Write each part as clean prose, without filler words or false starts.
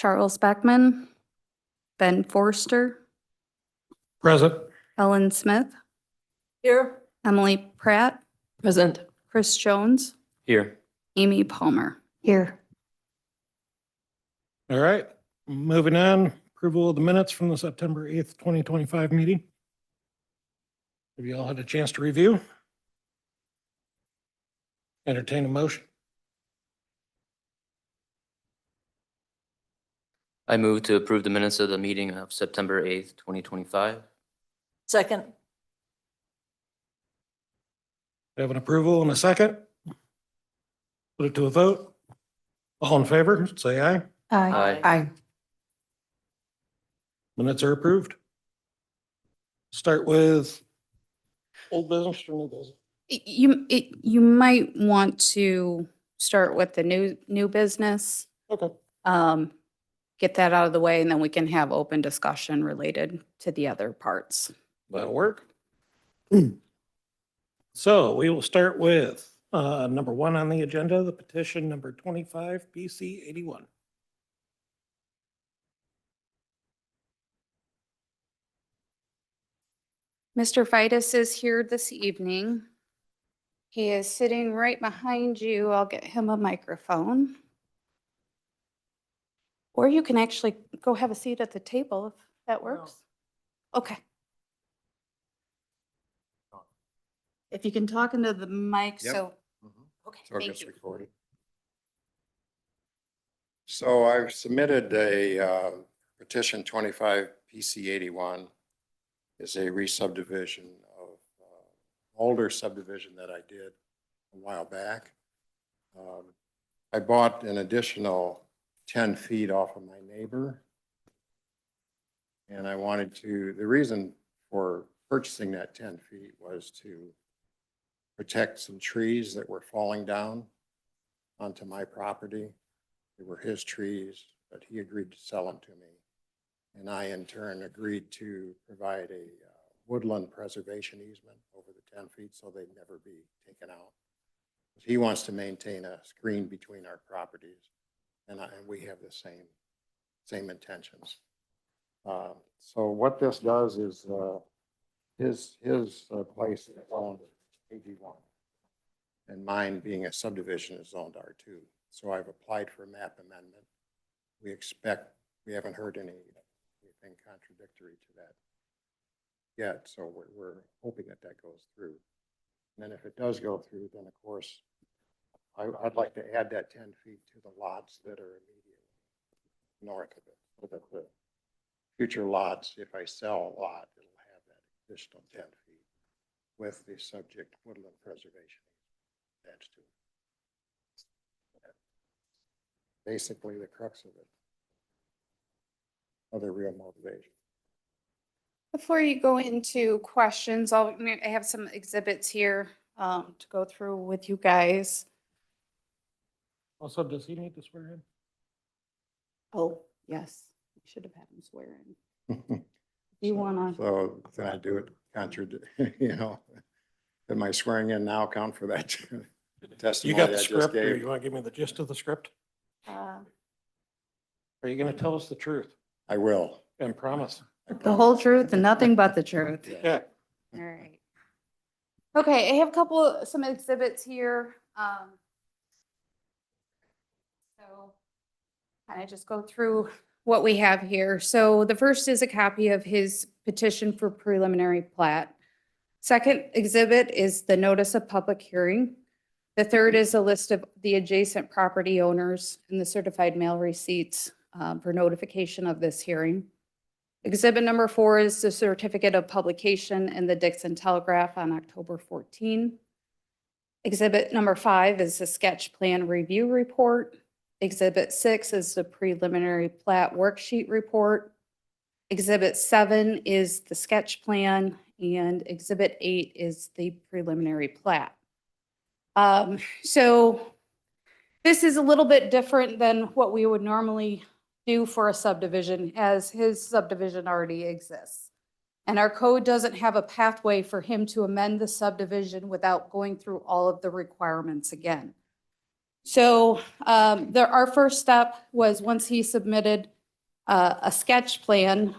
Charles Beckman, Ben Forster, Present. Ellen Smith, Here. Emily Pratt, Present. Chris Jones, Here. Amy Palmer. Here. All right, moving on, approval of the minutes from the September 8th, 2025 meeting. Have you all had a chance to review? Entertain a motion. I move to approve the minutes of the meeting of September 8th, 2025. Second. We have an approval and a second. Put it to a vote. All in favor, say aye. Aye. Aye. Minutes are approved. Start with old business or new business? You might want to start with the new business. Okay. Get that out of the way, and then we can have open discussion related to the other parts. That'll work. So we will start with number 1 on the agenda, the petition number 25 BC 81. Mr. Fidus is here this evening. He is sitting right behind you. I'll get him a microphone. Or you can actually go have a seat at the table if that works. Okay. If you can talk into the mic, Yep. so, okay, So it thank gets you. recorded. So I've submitted a petition 25 PC 81. Is a re-subdivision of older subdivision that I did a while back. I bought an additional 10 feet off of my neighbor. And I wanted to, the reason for purchasing that 10 feet was to protect some trees that were falling down onto my property. They were his trees, but he agreed to sell them to me. And I in turn agreed to provide a woodland preservation easement over the 10 feet so they'd never be taken out. He wants to maintain a screen between our properties, and we have the same intentions. So what this does is his place is owned AG1, and mine being a subdivision is zoned R2. So I've applied for a map amendment. We haven't heard anything contradictory to that yet, so we're hoping that goes through. And then if it does go through, then of course, I'd like to add that 10 feet to the lots that are immediately north of it, so that the future lots, if I sell a lot, it'll have that additional 10 feet with the subject woodland preservation attached to it. Basically the crux of it. Other real motivation. Before you go into questions, I have some exhibits here to go through with you guys. Also, does he need to swear in? Oh, yes, we should have had him swear in. You wanna, So can I do it did my swearing in now count for that You testimony got I the just script, or gave? you want to give me the gist of the script? uh, Are you going to tell us the truth I will. and promise? the whole truth and nothing but the truth. Yeah. All right. Okay, I have some exhibits here. So I just go through what we have here. So the first is a copy of his petition for preliminary plat. Second exhibit is the notice of public hearing. The third is a list of the adjacent property owners and the certified mail receipts for notification of this hearing. Exhibit number 4 is the certificate of publication in the Dixon Telegraph on October 14. Exhibit number 5 is the sketch plan review report. Exhibit 6 is the preliminary plat worksheet report. Exhibit 7 is the sketch plan, and Exhibit 8 is the preliminary plat. So this is a little bit different than what we would normally do for a subdivision, as his subdivision already exists. And our code doesn't have a pathway for him to amend the subdivision without going through all of the requirements again. So our first step was once he submitted a sketch plan,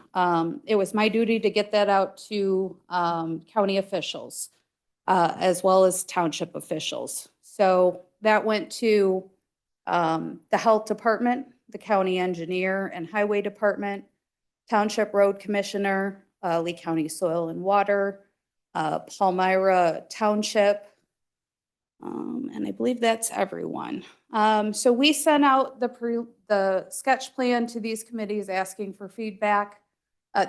it was my duty to get that out to county officials as well as township officials. So that went to the health department, the county engineer and highway department, township road commissioner, Lee County Soil and Water, Palmyra Township, and I believe that's everyone. So we sent out the sketch plan to these committees asking for feedback.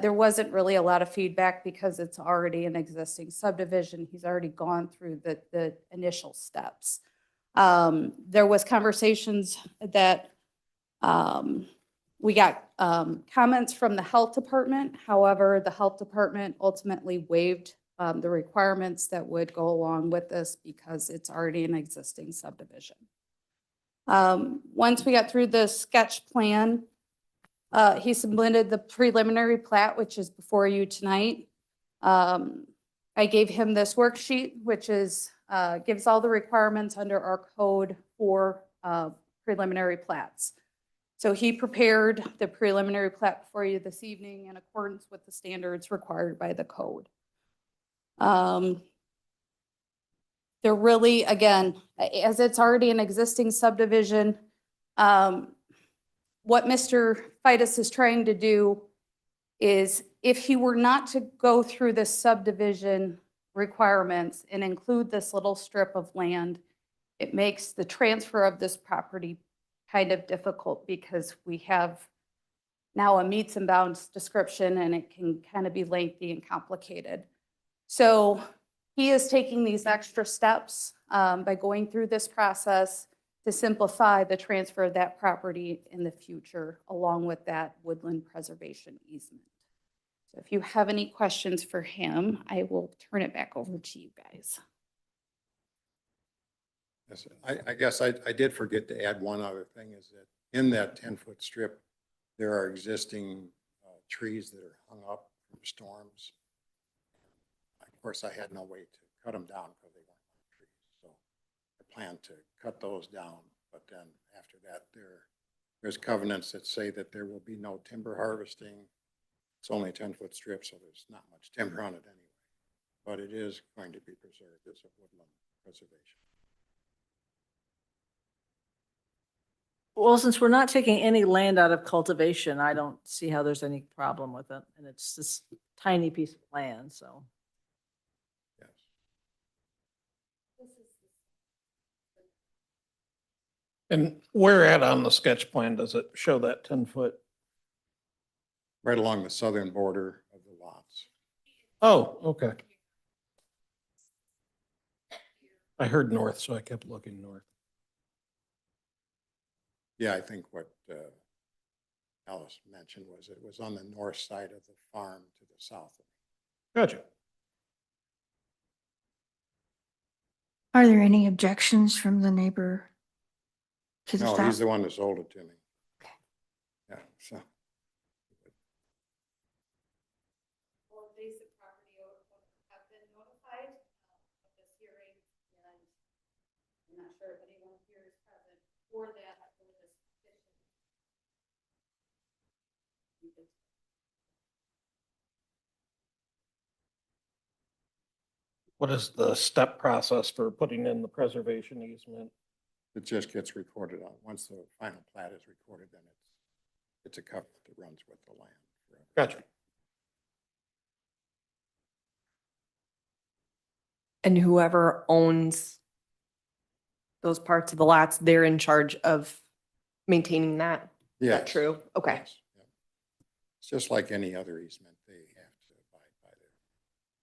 There wasn't really a lot of feedback because it's already an existing subdivision. He's already gone through the initial steps. There was conversations that we got comments from the health department. However, the health department ultimately waived the requirements that would go along with this because it's already an existing subdivision. Once we got through the sketch plan, he submitted the preliminary plat, which is before you tonight. I gave him this worksheet, which is gives all the requirements under our code for preliminary plats. So he prepared the preliminary plat for you this evening in accordance with the standards required by the code. They're really, again, as it's already an existing subdivision, what Mr. Fidus is trying to do is if he were not to go through the subdivision requirements and include this little strip of land, it makes the transfer of this property kind of difficult because we have now a meets and bounds description and it can kind of be lengthy and complicated. So he is taking these extra steps by going through this process to simplify the transfer of that property in the future, along with that woodland preservation easement. So if you have any questions for him, I will turn it back over to you guys. Yes, I guess I did forget to add one other thing is that in that 10-foot strip, there are existing trees that are hung up from storms. Of course, I had no way to cut them down because they weren't trees. So I plan to cut those down. But then after that, there's covenants that say that there will be no timber harvesting. It's only a 10-foot strip, so there's not much timber on it anyway. But it is going to be preserved as a woodland preservation. Well, since we're not taking any land out of cultivation, I don't see how there's any problem with it. And it's this tiny piece of land, so. Yes. And where at on the sketch plan does it show that 10-foot? Right along the southern border of the lots. Oh, okay. I heard north, so I kept looking north. Yeah, I think what Alice mentioned was it was on the north side of the farm to the south. Gotcha. Are there any objections from the neighbor to the No, stop? he's the one that sold it to me. Okay. Yeah, so. All adjacent property owners have been notified of this hearing, and I'm not sure if anyone here is present for that. For this petition. What is the step process for putting in the preservation easement? It just gets recorded on, once the final plat is recorded, then it's a covenant that runs with the land. forever. Gotcha. And whoever owns those parts of the lots, they're in charge of maintaining that? Is that Yes. true? Okay. Yes, yeah. It's just like any other easement, they have to abide by their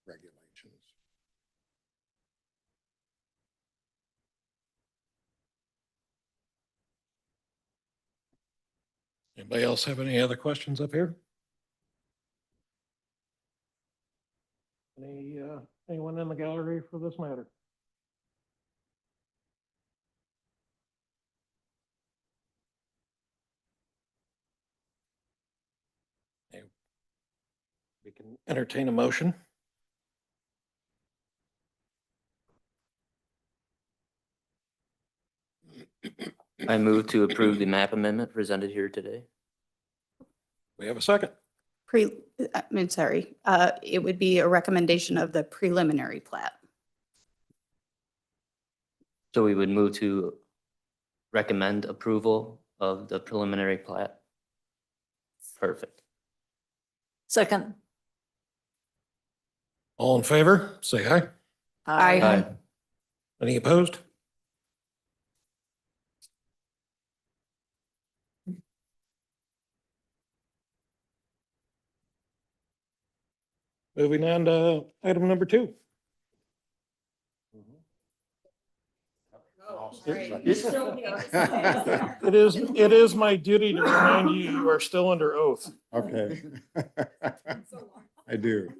regulations. Anybody else have any other questions up here? Anyone in the gallery for this matter? We can entertain a motion. I move to approve the map amendment presented here today. We have a second. I'm sorry, it would be a recommendation of the preliminary plat. So we would move to recommend approval of the preliminary plat. Perfect. Second. All in favor, say aye. Aye. Any opposed? Moving on to item number 2. It is my duty to remind you, you are still under oath. Okay. I do.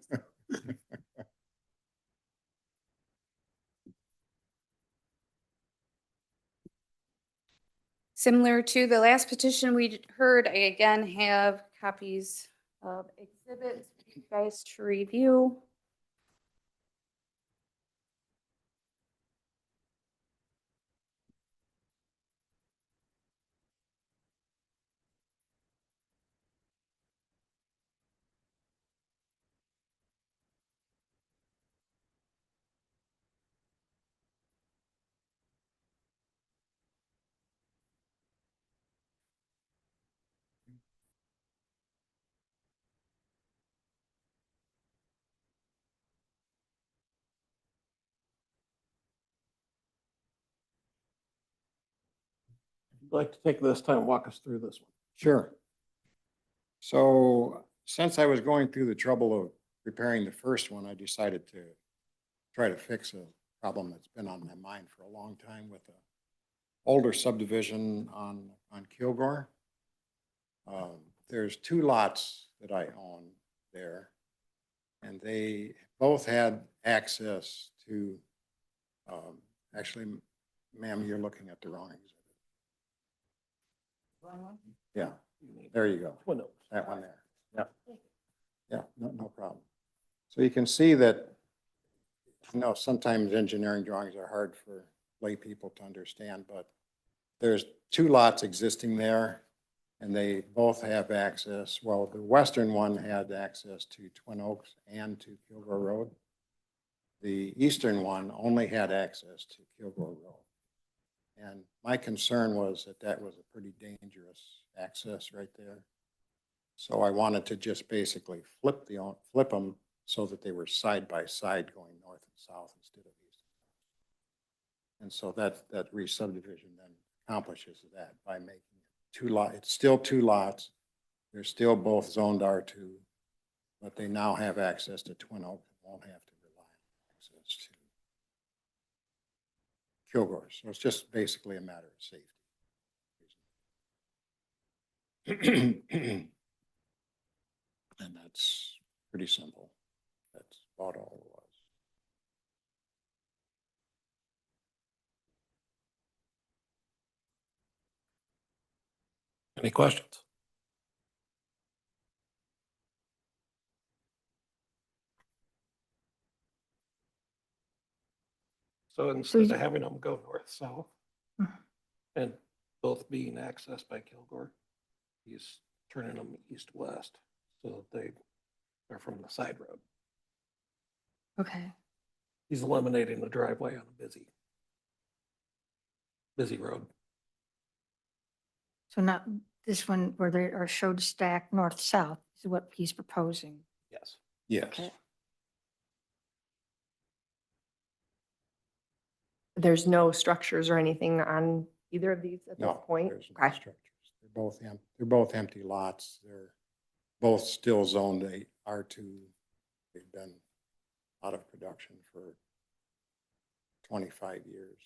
Similar to the last petition we heard, I again have copies of exhibits for you guys to review. I'd like to take this time and walk us through this one. Sure. So since I was going through the trouble of preparing the first one, I decided to try to fix a problem that's been on my mind for a long time with a older subdivision on Kilgore. There's 2 lots that I own there, and they both had access to, actually, ma'am, you're looking at the wrong exhibit. Yeah, there you go. Twin Oaks. That one there. Yeah. Yeah, no problem. So you can see that, sometimes engineering drawings are hard for lay people to understand, but there's 2 lots existing there, and they both have access. Well, the western one had access to Twin Oaks and to Kilgore Road. The eastern one only had access to Kilgore Road. And my concern was that that was a pretty dangerous access right there. So I wanted to just basically flip them so that they were side by side going north and south instead of east. And so that re-subdivision then accomplishes that by making it 2 lots. It's still 2 lots. They're still both zoned R2, but they now have access to Twin Oaks and won't have to rely on access to Kilgore. So it's just basically a matter of safety. And that's pretty simple. That's about all it was. Any questions? So instead of having them go north-south and both being accessed by Kilgore, he's turning them east-west so that they are from the side road. Okay. He's eliminating the driveway on a busy road. So not this one where they are showed stacked north-south is what he's proposing. Yes. Yes. Okay. There's no structures or anything on either of these at this No, point? there's no Okay. structures. They're both empty lots. They're both still zoned R2. They've been out of production for 25 years.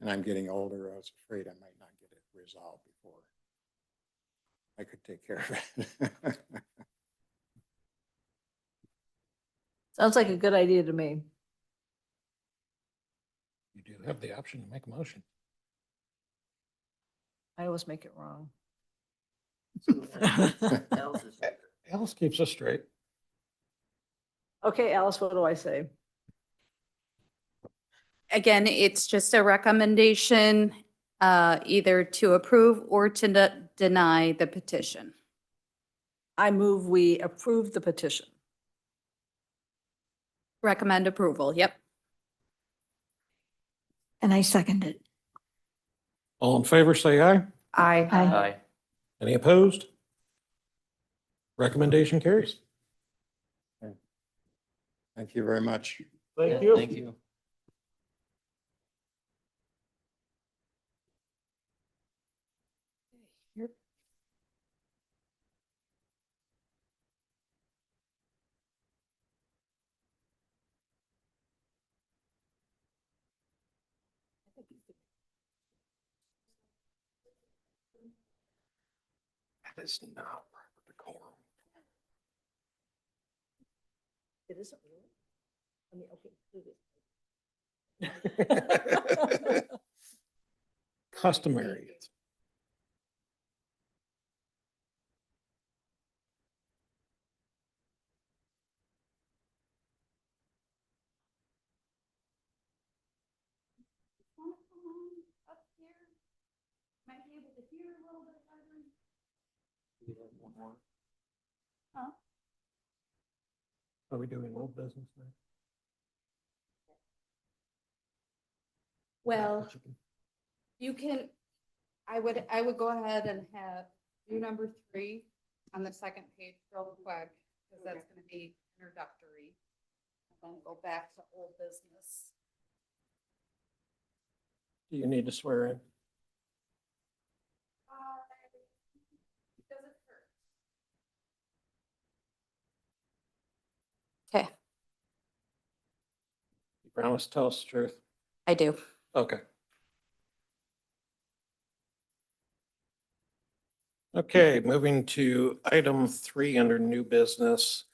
And I'm getting older. I was afraid I might not get it resolved before I could take care of it. Sounds like a good idea to me. You do have the option to make a motion. I always make it wrong. Alice keeps us straight. Okay, Alice, what do I say? Again, it's just a recommendation, either to approve or to deny the petition. I move we approve the petition. Recommend approval, yep. And I second it. All in favor, say aye. I, Aye. Any opposed? Recommendation carries. Thank you very much. Yeah, Thank you. That is not proper decorum. It isn't really. I mean, okay. Customary. Huh? Are we doing old business now? Well, you can, I would go ahead and have, do number 3 on the second page real quick, because that's gonna be introductory. And then go back to old business. Do you need to swear in? Does it hurt? Okay, You promise to tell us the truth? I do. Okay. Okay, moving to item 3 under new business,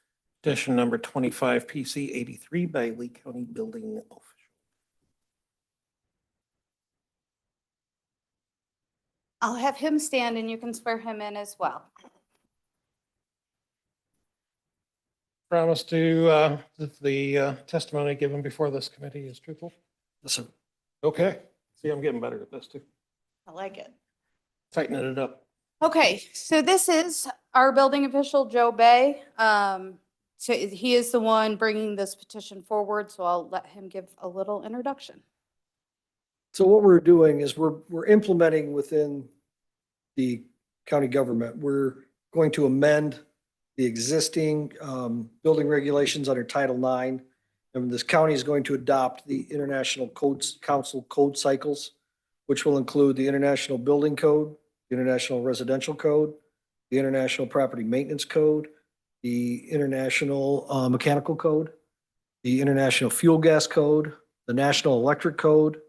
petition number 25 PC 83 by Lee County Building Official. I'll have him stand and you can swear him in as well. Promise to, that the testimony given before this committee is truthful? Yes, sir. Okay, see, I'm getting better at this too. I like it. Tightening it up. Okay, so this is our building official, Joe Bay. So he is the one bringing this petition forward, so I'll let him give a little introduction. So what we're doing is we're implementing within the county government. We're going to amend the existing building regulations under Title IX. And this county is going to adopt the International Codes Council code cycles, which will include the International Building Code, the International Residential Code, the International Property Maintenance Code, the International Mechanical Code, the International Fuel Gas Code, the National Electric Code,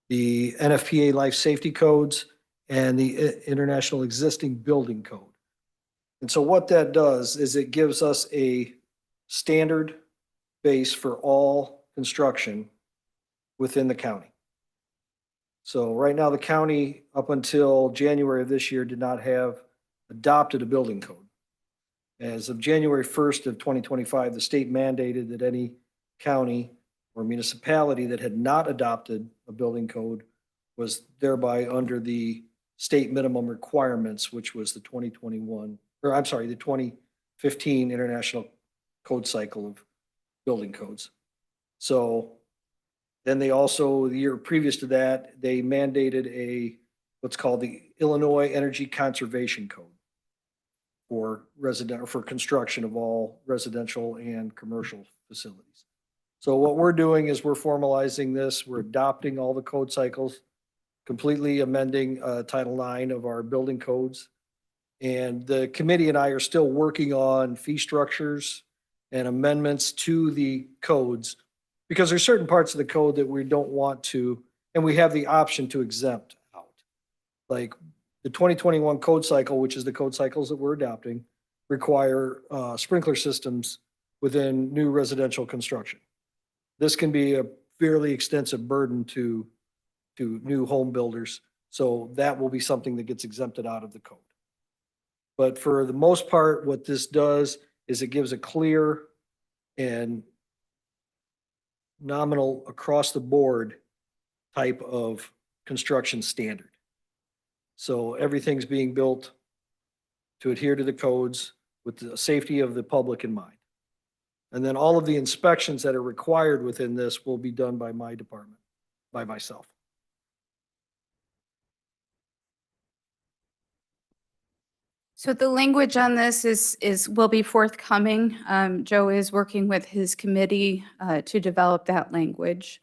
the NFPA Life Safety Codes, and the International Existing Building Code. And so what that does is it gives us a standard base for all construction within the county. So right now, the county, up until January of this year, did not have adopted a building code. As of January 1st of 2025, the state mandated that any county or municipality that had not adopted a building code was thereby under the state minimum requirements, which was the 2021, or I'm sorry, the 2015 International Code Cycle of Building Codes. So then they also, the year previous to that, they mandated what's called the Illinois Energy Conservation Code for resident, or for construction of all residential and commercial facilities. So what we're doing is we're formalizing this, we're adopting all the code cycles, completely amending Title IX of our building codes. And the committee and I are still working on fee structures and amendments to the codes, because there's certain parts of the code that we don't want to, and we have the option to exempt out. Like the 2021 code cycle, which is the code cycles that we're adopting, require sprinkler systems within new residential construction. This can be a fairly extensive burden to new home builders. So that will be something that gets exempted out of the code. But for the most part, what this does is it gives a clear and nominal across the board type of construction standard. So everything's being built to adhere to the codes with the safety of the public in mind. And then all of the inspections that are required within this will be done by my department, by myself. So the language on this will be forthcoming. Joe is working with his committee to develop that language.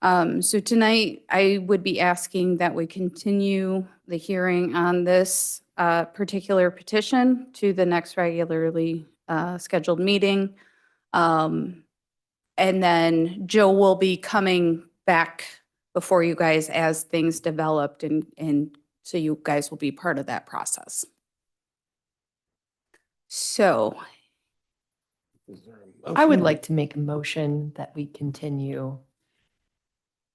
So tonight, I would be asking that we continue the hearing on this particular petition to the next regularly scheduled meeting. And then Joe will be coming back before you guys as things developed, and so you guys will be part of that process. So Is there a I would motion? like to make a motion that we continue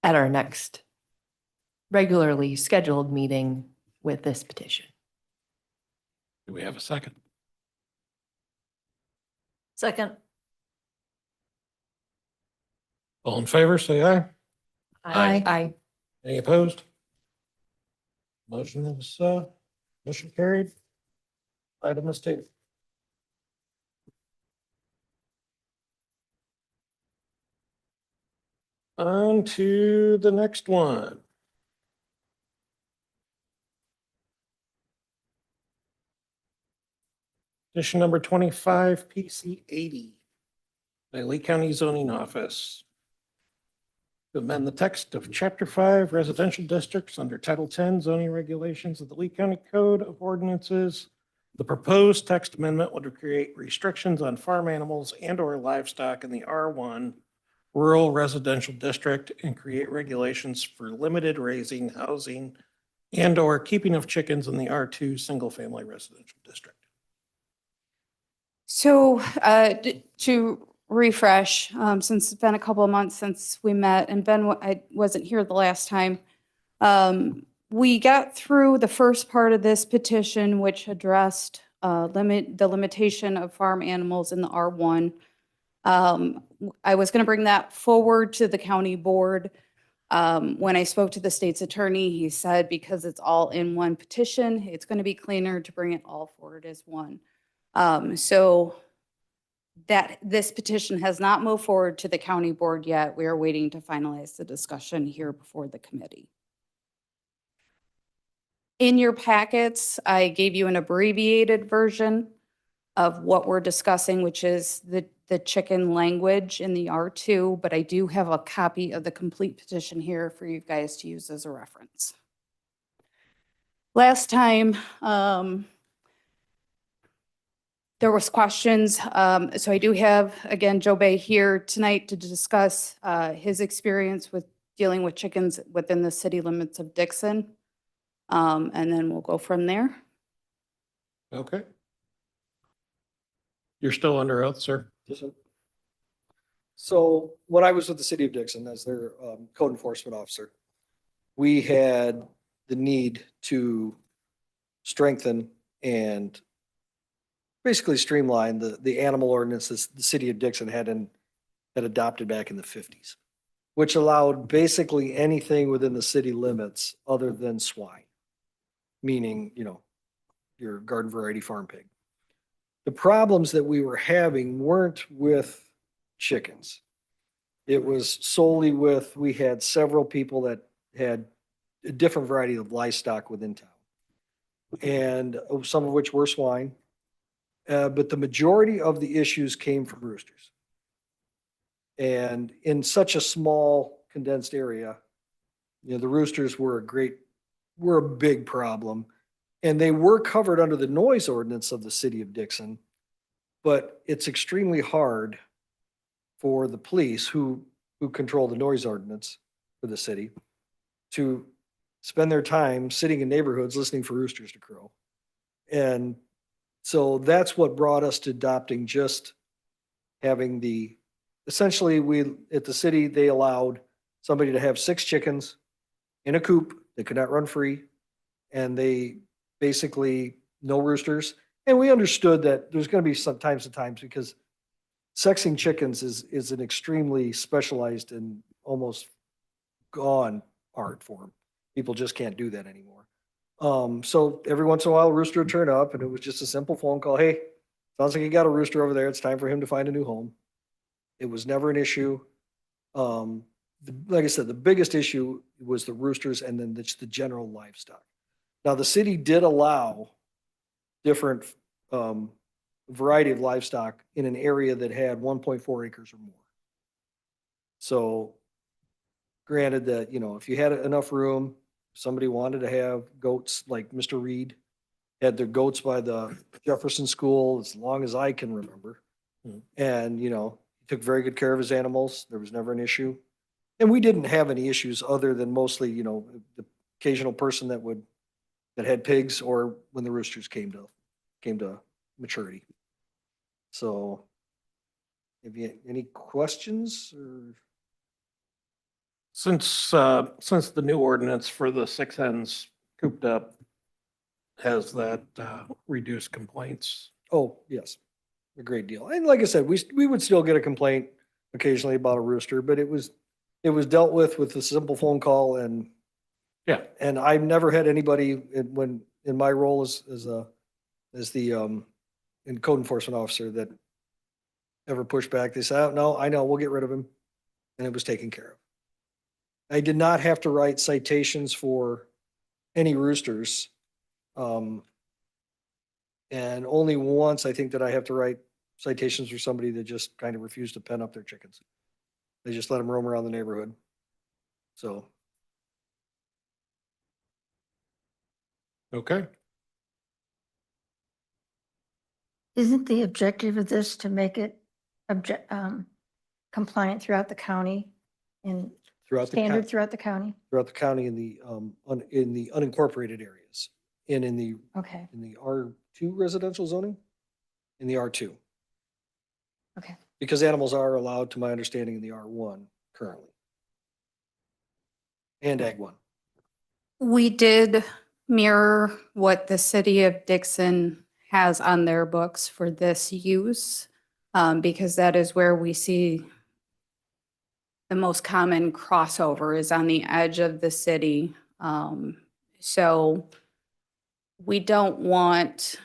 at our next regularly scheduled meeting with this petition. Do we have a second? Second. All in favor, say aye. Aye. Any opposed? Motion carried. Item is tabled. On to the next one. Petition number 25 PC 80 by Lee County Zoning Office. To amend the text of Chapter 5 Residential Districts under Title 10 Zoning Regulations of the Lee County Code of Ordinances. The proposed text amendment would create restrictions on farm animals and/or livestock in the R1 Rural Residential District and create regulations for limited raising, housing, and/or keeping of chickens in the R2 Single Family Residential District. So to refresh, since it's been a couple of months since we met, and Ben, I wasn't here the last time. We got through the first part of this petition, which addressed the limitation of farm animals in the R1. I was going to bring that forward to the county board. When I spoke to the state's attorney, he said because it's all in one petition, it's going to be cleaner to bring it all forward as one. So that this petition has not moved forward to the county board yet. We are waiting to finalize the discussion here before the committee. In your packets, I gave you an abbreviated version of what we're discussing, which is the chicken language in the R2, but I do have a copy of the complete petition here for you guys to use as a reference. Last time, there was questions. So I do have, again, Joe Bay here tonight to discuss his experience with dealing with chickens within the city limits of Dixon. And then we'll go from there. Okay. You're still under oath, sir? So when I was with the city of Dixon as their code enforcement officer, we had the need to strengthen and basically streamline the animal ordinances the city of Dixon had adopted back in the 50s, which allowed basically anything within the city limits other than swine, meaning, your garden variety farm pig. The problems that we were having weren't with chickens. It was solely with, we had several people that had a different variety of livestock within town. And some of which were swine. But the majority of the issues came from roosters. And in such a small condensed area, the roosters were a big problem. And they were covered under the noise ordinance of the city of Dixon. But it's extremely hard for the police who control the noise ordinance for the city to spend their time sitting in neighborhoods listening for roosters to crow. And so that's what brought us to adopting just having essentially at the city, they allowed somebody to have 6 chickens in a coop. They could not run free. And they basically no roosters. And we understood that there's going to be some times because sexing chickens is an extremely specialized and almost gone art form. People just can't do that anymore. So every once in a while, a rooster would turn up and it was just a simple phone call. Hey, sounds like you got a rooster over there. It's time for him to find a new home. It was never an issue. Like I said, the biggest issue was the roosters and then just the general livestock. Now, the city did allow different, variety of livestock in an area that had 1.4 acres or more. So granted that, you know, if you had enough room, somebody wanted to have goats, like Mr. Reed had their goats by the Jefferson School as long as I can remember. And, you know, he took very good care of his animals. There was never an issue. And we didn't have any issues other than mostly, you know, the occasional person that had pigs or when the roosters came to maturity. So have you any questions or? Since the new ordinance for the 6 hens cooped up, has that reduced complaints? Oh, yes, a great deal. And like I said, we would still get a complaint occasionally about a rooster, but it was dealt with a simple phone call and Yeah. and I've never had anybody in my role as the code enforcement officer that ever pushed back. They said, oh, no, I know, we'll get rid of him. And it was taken care of. I did not have to write citations for any roosters. And only once I think that I have to write citations for somebody that just kind of refused to pen up their chickens. They just let them roam around the neighborhood. So, Okay. Isn't the objective of this to make it compliant throughout the county and standard throughout the county? throughout the county in the unincorporated areas and in the Okay, R2 residential zoning, in the R2. okay. Because animals are allowed, to my understanding, in the R1 currently. And Ag 1. We did mirror what the city of Dixon has on their books for this use, because that is where we see the most common crossover is on the edge of the city. So we don't want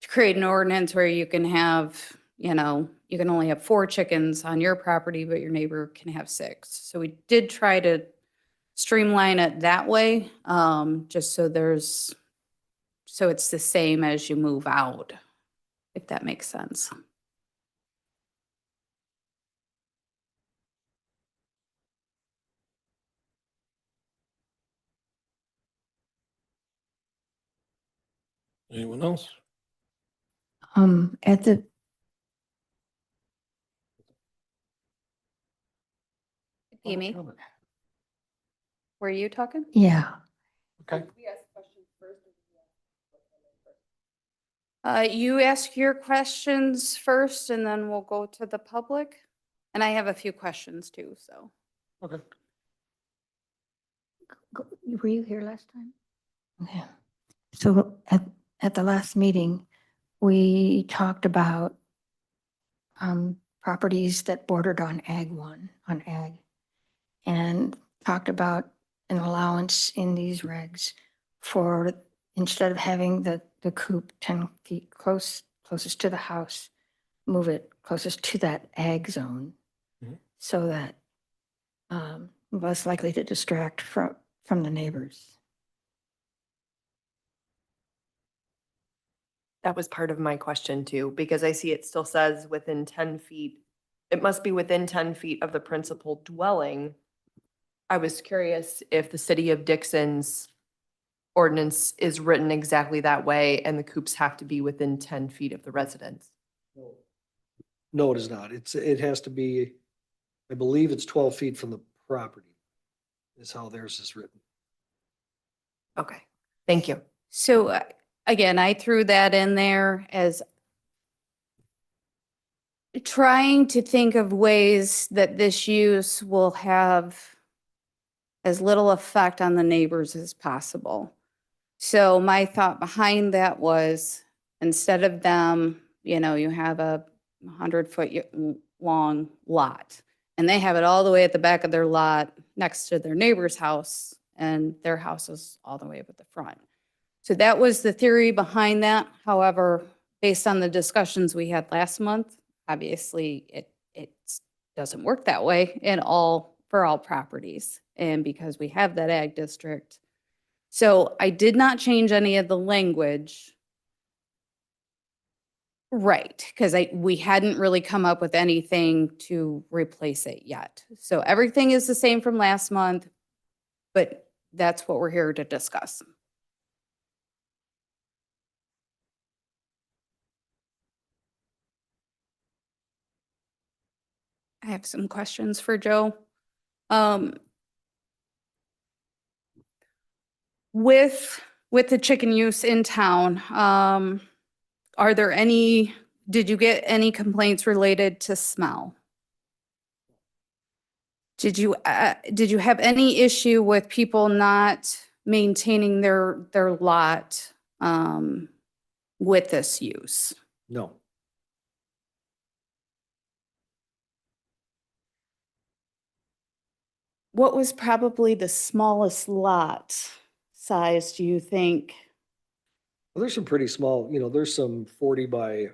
to create an ordinance where you can have, you know, you can only have 4 chickens on your property, but your neighbor can have 6. So we did try to streamline it that way, just so it's the same as you move out, if that makes sense. Anyone else? At the, Amy, were you talking? yeah, Okay. You ask your questions first and then we'll go to the public. And I have a few questions too, so. Okay. were you here last time? Okay. So at the last meeting, we talked about properties that bordered on Ag 1, on Ag, and talked about an allowance in these regs for, instead of having the coop 10 feet closest to the house, move it closest to that Ag zone, Mhm. so that less likely to distract from the neighbors. That was part of my question too, because I see it still says within 10 feet. It must be within 10 feet of the principal dwelling. I was curious if the city of Dixon's ordinance is written exactly that way and the coops have to be within 10 feet of the residence. No, it is not. It has to be, I believe it's 12 feet from the property is how theirs is written. Okay, thank you. So again, I threw that in there as trying to think of ways that this use will have as little effect on the neighbors as possible. So my thought behind that was, instead of them, you know, you have a 100-foot long lot. And they have it all the way at the back of their lot next to their neighbor's house, and their house is all the way up at the front. So that was the theory behind that. However, based on the discussions we had last month, obviously it doesn't work that way for all properties. And because we have that ag district. So I did not change any of the language. Right, because we hadn't really come up with anything to replace it yet. So everything is the same from last month, but that's what we're here to discuss. I have some questions for Joe. With the chicken use in town, did you get any complaints related to smell? Did you have any issue with people not maintaining their lot with this use? No. What was probably the smallest lot size, do you think? Well, there's some pretty small, there's some 40 by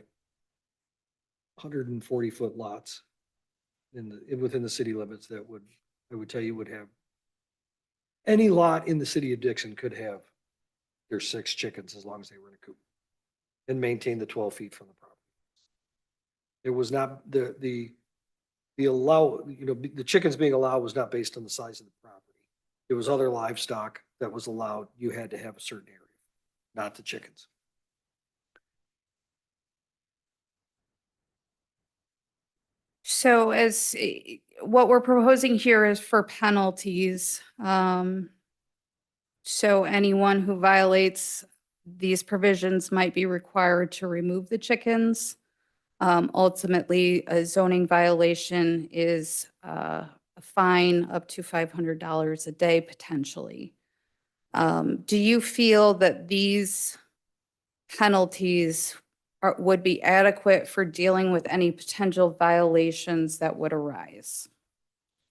140-foot lots within the city limits that I would tell you would have. Any lot in the city of Dixon could have their 6 chickens as long as they were in a coop and maintain the 12 feet from the property. It was not the chickens being allowed was not based on the size of the property. It was other livestock that was allowed. You had to have a certain area, not the chickens. So what we're proposing here is for penalties. So anyone who violates these provisions might be required to remove the chickens. Ultimately, a zoning violation is a fine up to $500 a day potentially. Do you feel that these penalties would be adequate for dealing with any potential violations that would arise?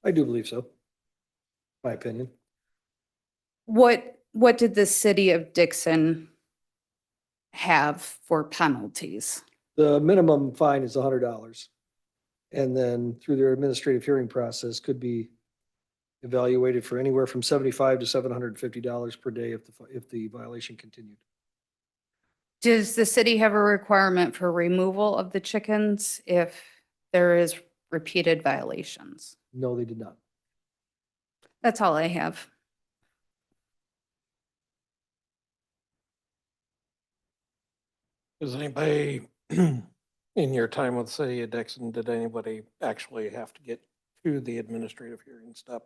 I do believe so. My opinion. What did the city of Dixon have for penalties? The minimum fine is $100. And then through their administrative hearing process could be evaluated for anywhere from $75 to $750 per day if the violation continued. Does the city have a requirement for removal of the chickens if there is repeated violations? No, they did not. That's all I have. Does anybody, in your time with the city of Dixon, did anybody actually have to get to the administrative hearing step?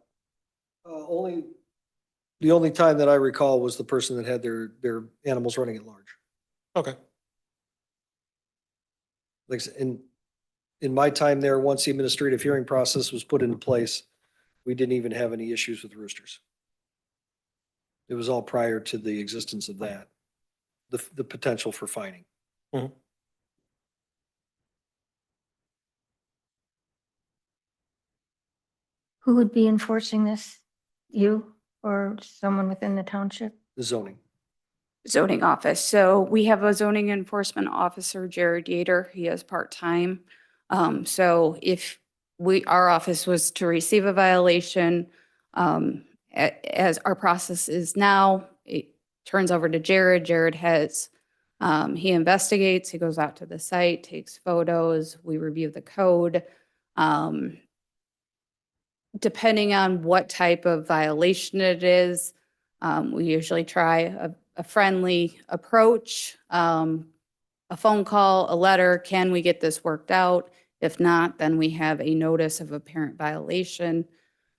The only time that I recall was the person that had their animals running at large. Okay. Like I said, in my time there, once the administrative hearing process was put into place, we didn't even have any issues with roosters. It was all prior to the existence of that, the potential for fining. Mhm. Who would be enforcing this? You or someone within the township? The zoning. Zoning office. So we have a zoning enforcement officer, Jared Yater. He is part-time. So if our office was to receive a violation, as our process is now, it turns over to Jared. Jared he investigates, he goes out to the site, takes photos, we review the code. Depending on what type of violation it is, we usually try a friendly approach, a phone call, a letter. Can we get this worked out? If not, then we have a notice of apparent violation.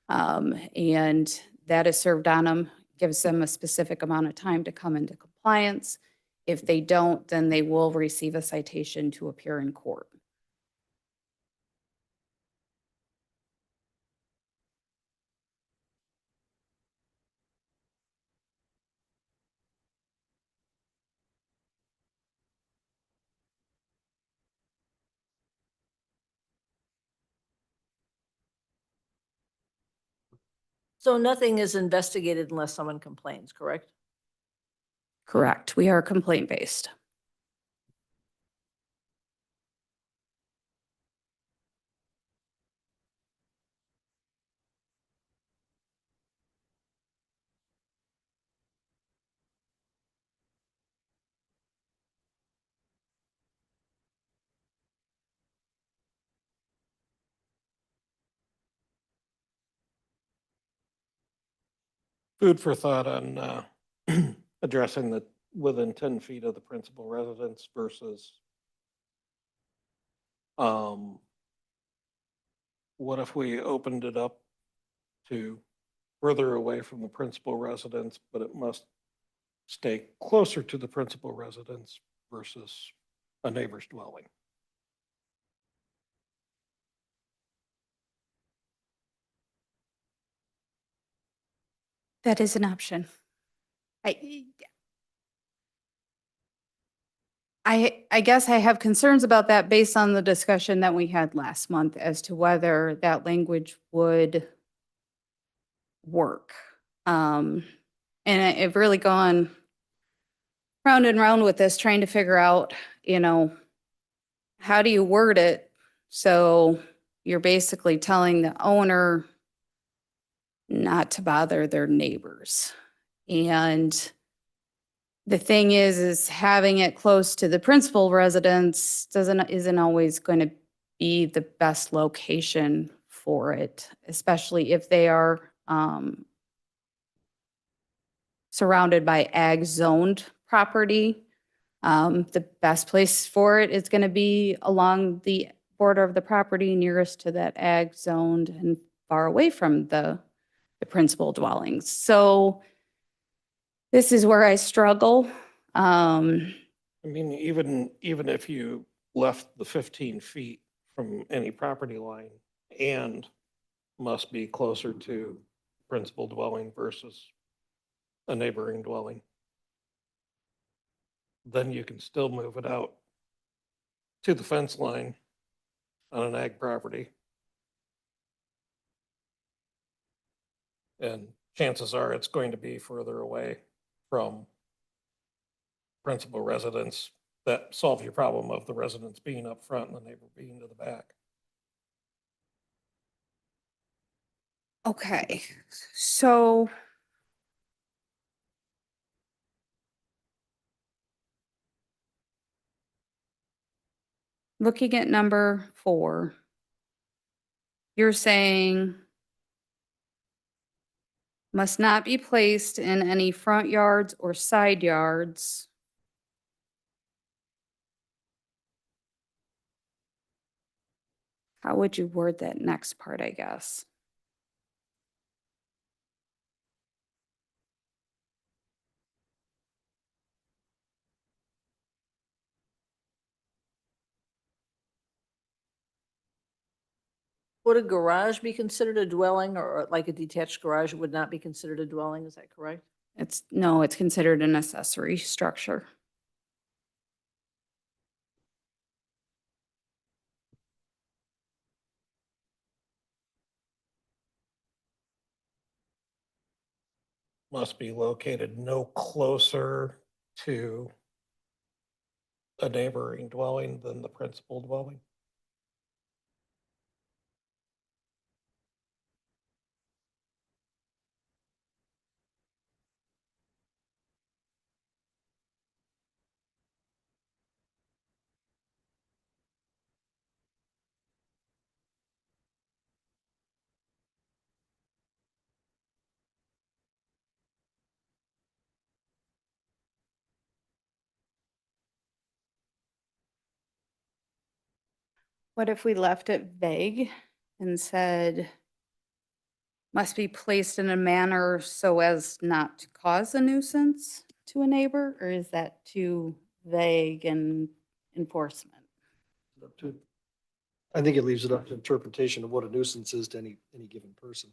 And that is served on them, gives them a specific amount of time to come into compliance. If they don't, then they will receive a citation to appear in court. So nothing is investigated unless someone complains, correct? Correct. We are complaint-based. Food for thought on addressing the within 10 feet of the principal residence versus what if we opened it up to further away from the principal residence, but it must stay closer to the principal residence versus a neighbor's dwelling? That is an option. I guess I have concerns about that based on the discussion that we had last month as to whether that language would work. And I've really gone round and round with this, trying to figure out, how do you word it? So you're basically telling the owner not to bother their neighbors. And the thing is having it close to the principal residence isn't always going to be the best location for it, especially if they are surrounded by ag zoned property. The best place for it is going to be along the border of the property nearest to that ag zoned and far away from the principal dwellings. So this is where I struggle. I mean, even if you left the 15 feet from any property line and must be closer to principal dwelling versus a neighboring dwelling, then you can still move it out to the fence line on an ag property. And chances are it's going to be further away from principal residence. That solves your problem of the residence being up front and the neighbor being to the back. Okay, so looking at number 4, you're saying must not be placed in any front yards or side yards. How would you word that next part, I guess? Would a garage be considered a dwelling, or like a detached garage would not be considered a dwelling? Is that correct? No, it's considered an accessory structure. Must be located no closer to a neighboring dwelling than the principal dwelling. What if we left it vague and said must be placed in a manner so as not to cause a nuisance to a neighbor? Or is that too vague and enforcement? I think it leaves it up to interpretation of what a nuisance is to any given person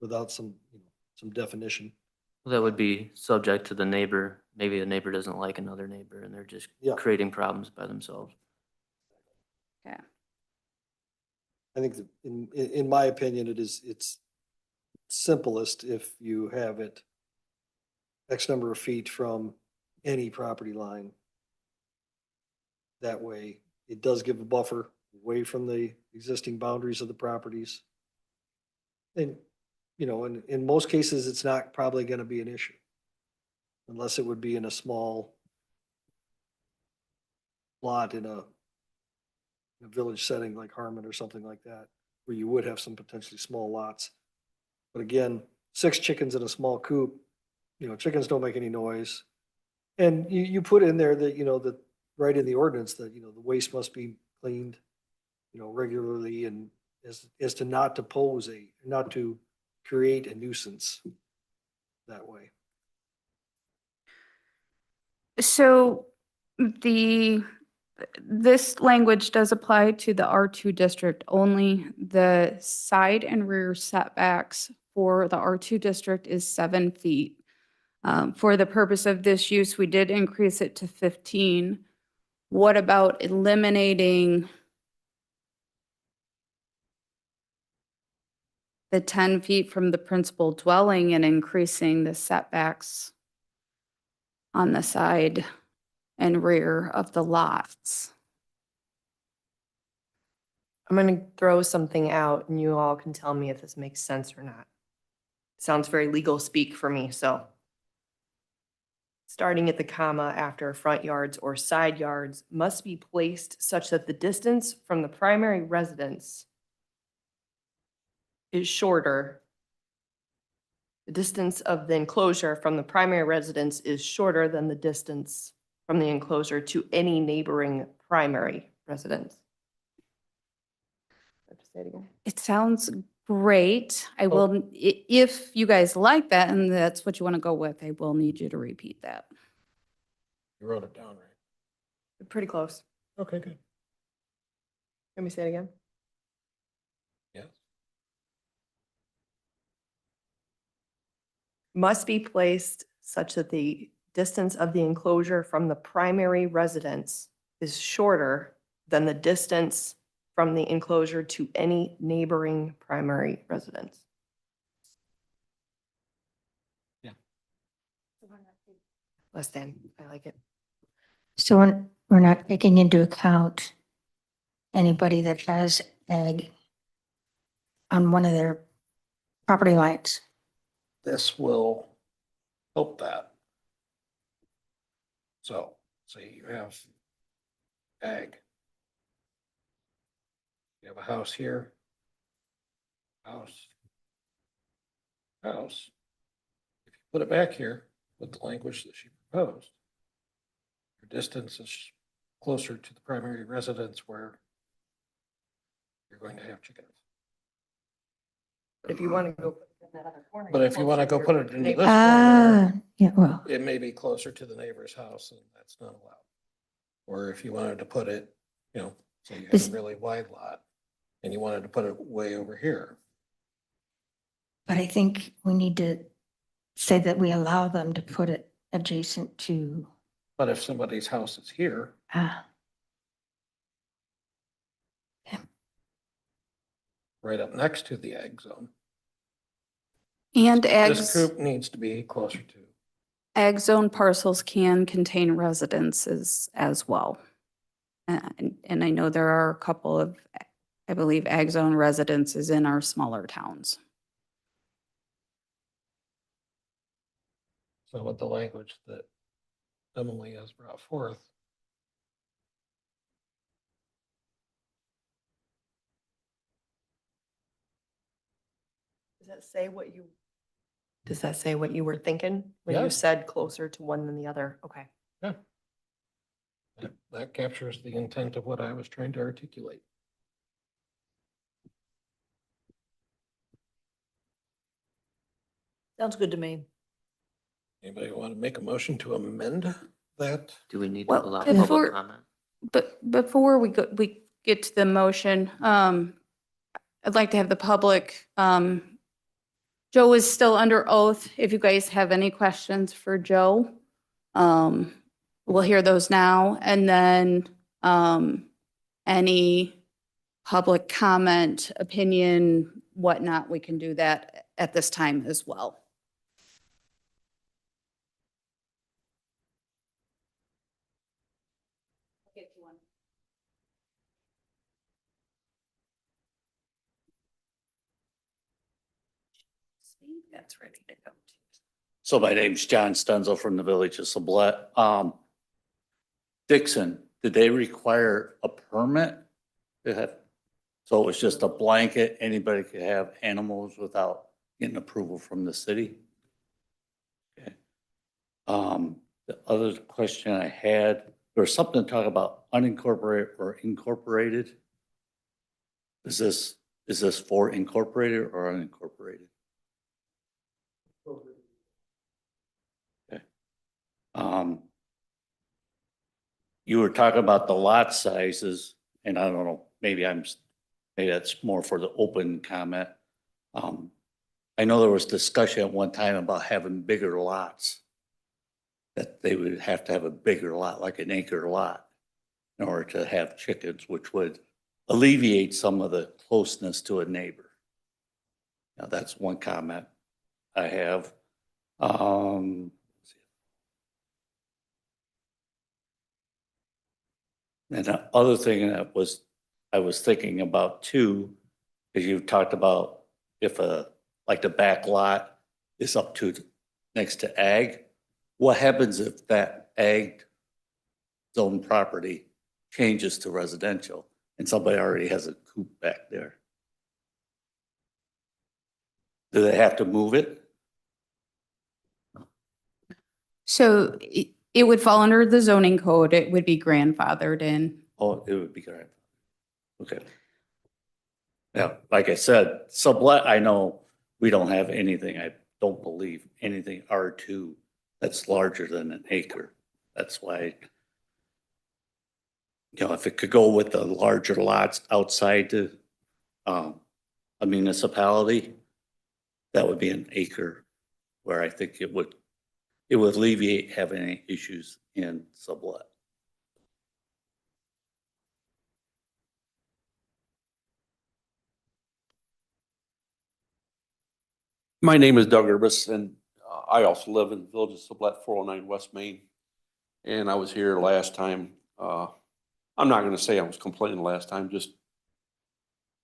without some, some definition. That would be subject to the neighbor. Maybe the neighbor doesn't like another neighbor and they're just Yeah. creating problems by themselves. Okay. I think that in my opinion, it's simplest if you have it X number of feet from any property line. That way, it does give a buffer away from the existing boundaries of the properties. And, you know, in most cases, it's not probably gonna be an issue. Unless it would be in a small lot in a village setting like Harmon or something like that, where you would have some potentially small lots. But again, 6 chickens in a small coop, you know, chickens don't make any noise. And you put in there that, you know, that right in the ordinance that, you know, the waste must be cleaned, you know, regularly and as to not to create a nuisance that way. So this language does apply to the R2 district only. The side and rear setbacks for the R2 district is 7 feet. For the purpose of this use, we did increase it to 15. What about eliminating the 10 feet from the principal dwelling and increasing the setbacks on the side and rear of the lots? I'm going to throw something out and you all can tell me if this makes sense or not. Sounds very legal speak for me, so. Starting at the comma after front yards or side yards must be placed such that the distance from the primary residence is shorter. The distance of the enclosure from the primary residence is shorter than the distance from the enclosure to any neighboring primary residence. I have to say it again. It sounds great. I will, if you guys like that and that's what you want to go with, I will need you to repeat that. You wrote it down, right? Pretty close. Okay, good. Let me say it again. Yes. Must be placed such that the distance of the enclosure from the primary residence is shorter than the distance from the enclosure to any neighboring primary residence. Less than, I like it. So we're not taking into account anybody that has ag on one of their property lines. This will help that. So, say you have ag. You have a house here. House. House. If you put it back here with the language that she proposed, your distance is closer to the primary residence where you're going to have chickens. If you want to go. put it in that other corner, But if you want to go closer put to it your into neighbor. this corner, Yeah, well, it may be closer to the neighbor's house and that's not allowed. Or if you wanted to put it, you know, say you have Is- a really wide lot and you wanted to put it way over here. but I think we need to say that we allow them to put it adjacent to, But if somebody's house is here, right up next to the ag zone, And this coop needs to be closer to. ag zone parcels can contain residences as well. And I know there are a couple of, I believe, ag zone residences in our smaller towns. So with the language that Emily has brought forth, Does that say what you? Does that say what you were thinking when Yeah. you said closer to one than the other? Okay. that captures the intent of what I was trying to articulate. Sounds good to me. Anybody want to make a motion to amend that? Do we need to Well, allow before- public comment? But before we get to the motion, I'd like to have the public, Joe is still under oath. If you guys have any questions for Joe, we'll hear those now. And then any public comment, opinion, whatnot, we can do that at this time as well. That's ready to go. So my name's John Stenzel from the Village of Sublette. Dixon, did they require a permit to have? So it was just a blanket, anybody could have animals without getting approval from the city? Okay. The other question I had, there was something to talk about unincorporated or incorporated. Is this for incorporated or unincorporated? Okay. You were talking about the lot sizes, and I don't know, maybe that's more for the open comment. I know there was discussion at one time about having bigger lots. That they would have to have a bigger lot, like an acre lot, in order to have chickens, which would alleviate some of the closeness to a neighbor. Now, that's one comment I have. And the other thing that I was thinking about too, is you talked about if like the back lot is up to next to ag, what happens if that ag zone property changes to residential and somebody already has a coop back there? Do they have to move it? So it would fall under the zoning code. It would be grandfathered in. Oh, it would be great. Okay. Yeah, like I said, sublet, I know we don't have anything, I don't believe anything R2 that's larger than an acre. That's why, if it could go with the larger lots outside the, a municipality, that would be an acre where I think it would alleviate having any issues in sublet. My name is Doug Urbis, and I also live in the Village of Sublette, 409 West Main. And I was here last time. I'm not going to say I was complaining last time, just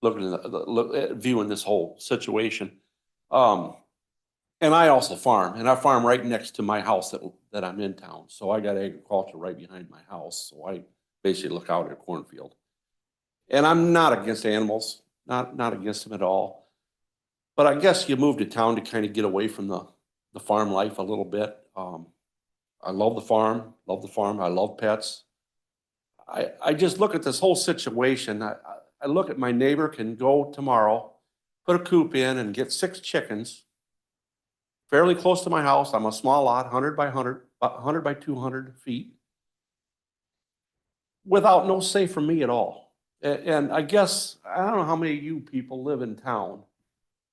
looking at viewing this whole situation. And I also farm, and I farm right next to my house that I'm in town. So I got agriculture right behind my house. So I basically look out at a cornfield. And I'm not against animals, not against them at all. But I guess you move to town to kind of get away from the farm life a little bit. I love the farm. I love pets. I just look at this whole situation. I look at my neighbor can go tomorrow, put a coop in and get 6 chickens fairly close to my house. I'm a small lot, 100 by 100, 100 by 200 feet, without no say from me at all. And I guess, I don't know how many of you people live in town,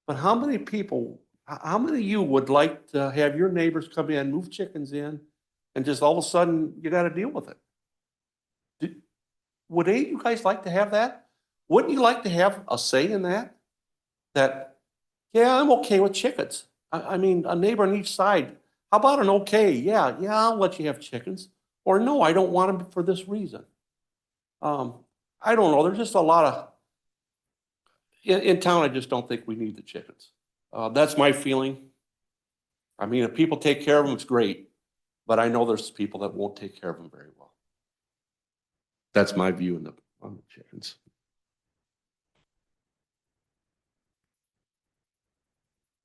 but how many of you would like to have your neighbors come in, move chickens in, and just all of a sudden you got to deal with it? Would any of you guys like to have that? Wouldn't you like to have a say in that? That, yeah, I'm okay with chickens. I mean, a neighbor on each side. How about an okay? Yeah, I'll let you have chickens. Or no, I don't want them for this reason. I don't know. There's just a lot of, in town, I just don't think we need the chickens. That's my feeling. I mean, if people take care of them, it's great. But I know there's people that won't take care of them very well. That's my view on the chickens.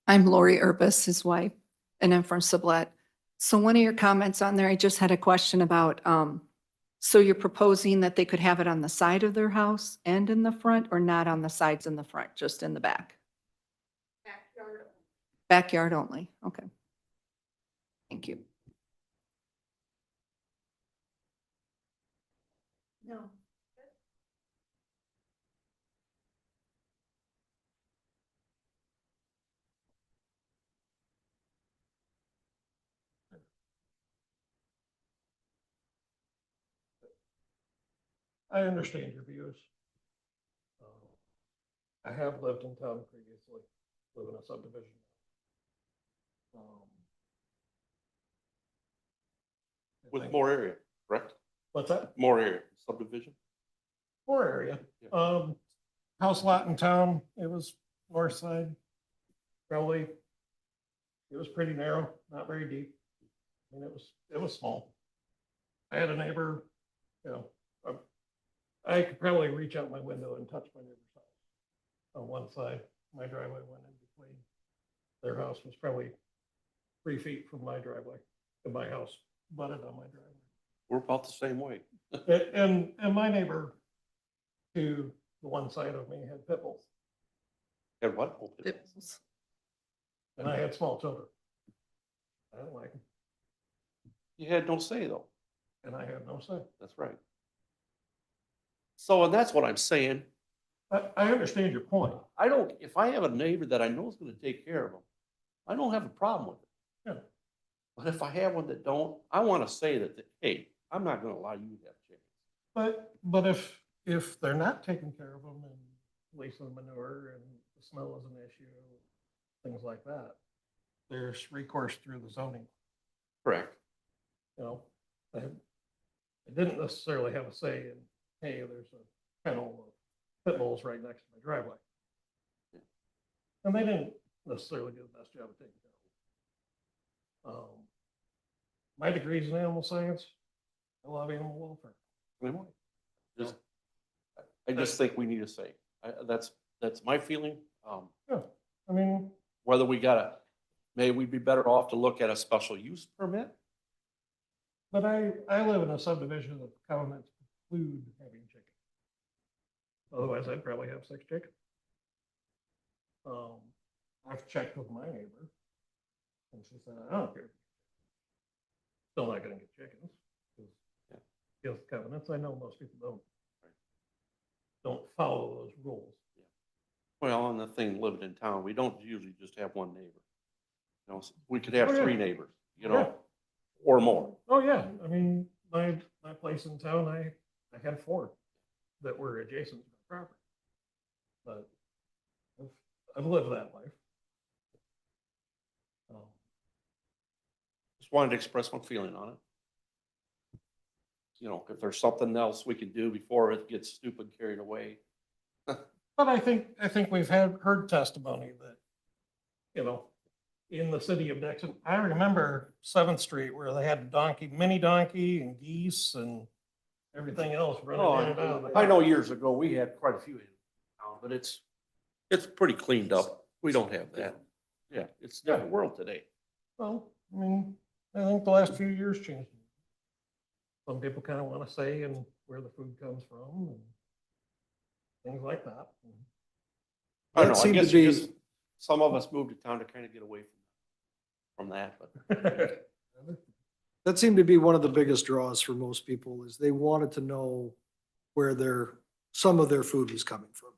I'm Lori Urbis, his wife, and I'm from Sublette. So one of your comments on there, I just had a question about, so you're proposing that they could have it on the side of their house and in the front, or not on the sides and the front, just in the back? Backyard only, okay. Thank you. No. I understand your views. I have lived in town previously. live in a subdivision. Um, I With think- more area, correct? What's that? More area, subdivision? Poor area. Yeah. House lot in town, it was north side. Probably, it was pretty narrow, not very deep. I mean, it was small. I had a neighbor, you know, I could probably reach out my window and touch my neighbor's house. On one side, my driveway went in between. Their house was probably 3 feet from my driveway, and my house butted on my driveway. We're about the same way. And my neighbor to the one side of me had pit bulls, And what? and I had small children. I didn't like them, You had no say though. and I had no say. That's right. So, and that's what I'm saying. I understand your point. I don't, if I have a neighbor that I know is gonna take care of them, I don't have a problem with it. Yeah. But if I have one that don't, I wanna say that, hey, I'm not gonna allow you to have chickens. But if they're not taking care of them and releasing manure and the smell is an issue, things like that, there's recourse through the zoning. Correct. You know, I didn't necessarily have a say in, hey, there's a kennel of pit bulls right next to my driveway. And they didn't necessarily do the best job of taking care of them. My degree's in animal science. I love animal welfare. Anyway, just, I just think we need a say. That's my feeling. Yeah, I mean, Whether we gotta, maybe we'd be better off to look at a special use permit. but I live in a subdivision that covenants preclude having chickens. Otherwise, I'd probably have 6 chickens. I've checked with my neighbor, and she said, I don't care. Still not gonna get chickens, because against covenants, I know most people don't follow those rules. Well, and the thing, living in town, we don't usually just have one neighbor. You know, we could have Oh, yeah. 3 neighbors, you Yeah. know, or more. Oh, yeah, I mean, my place in town, I had 4 that were adjacent to my property. But I've lived that life. Just wanted to express my feeling on it. You know, if there's something else we can do before it gets stupid carried away. But I think we've heard testimony that, you know, in the city of Dixon, I remember 7th Street where they had mini donkey and geese and everything else running in and out. I know years ago, we had quite a few in town, but it's pretty cleaned up. We don't have that. Yeah, it's a different world today. Well, I mean, I think the last few years changed. Some people kind of want to say and where the food comes from and things like that. I don't That know, I seemed to guess be- you just, some of us moved to town to kind of get away from that, but. That seemed to be one of the biggest draws for most people is they wanted to know where some of their food was coming from.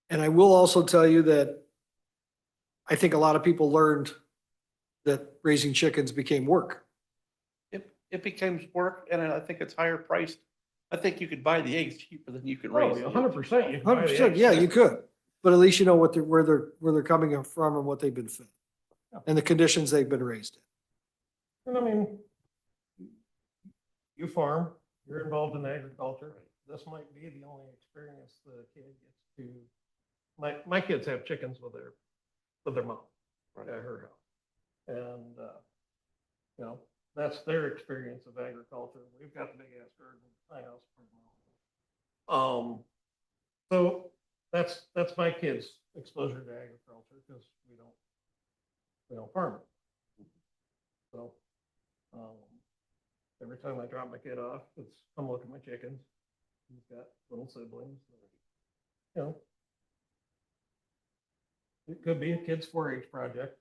And I will also tell you that I think a lot of people learned that raising chickens became work. It becomes work, and I think it's higher priced. I think you could buy the eggs cheaper than you can raise. the 100%. eggs. 100%, yeah, you could, but at least you know where they're coming from and what they've been fed. And the conditions they've been raised in. And I mean, you farm, you're involved in agriculture. This might be the only experience the kid gets to. My kids have chickens with their mom at her house. And, you know, that's their experience of agriculture. We've got the big ass garden at my house. So that's my kids' exposure to agriculture because we don't farm it. So, every time I drop my kid off, it's come look at my chickens. He's got little siblings. You know, it could be a kid's 4-H project.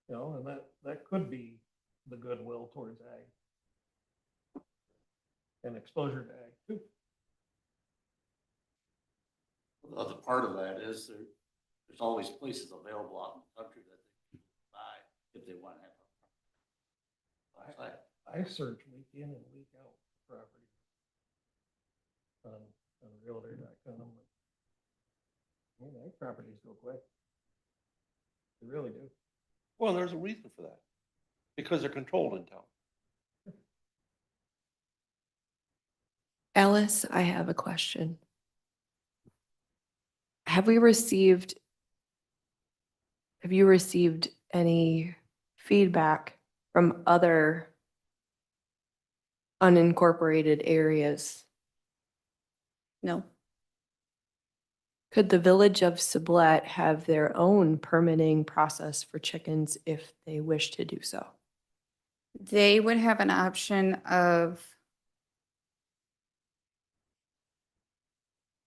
You know, and that could be the goodwill towards ag. And exposure to ag too. The other part of that is there's always places available out in the country that they can buy if they want to have. I search week in and week out for property on realtor.com. Properties go quick. They really do. Well, there's a reason for that. Because they're controlled in town. Alice, I have a question. Have you received any feedback from other unincorporated areas? No. Could the village of Sublette have their own permitting process for chickens if they wish to do so? They would have an option of,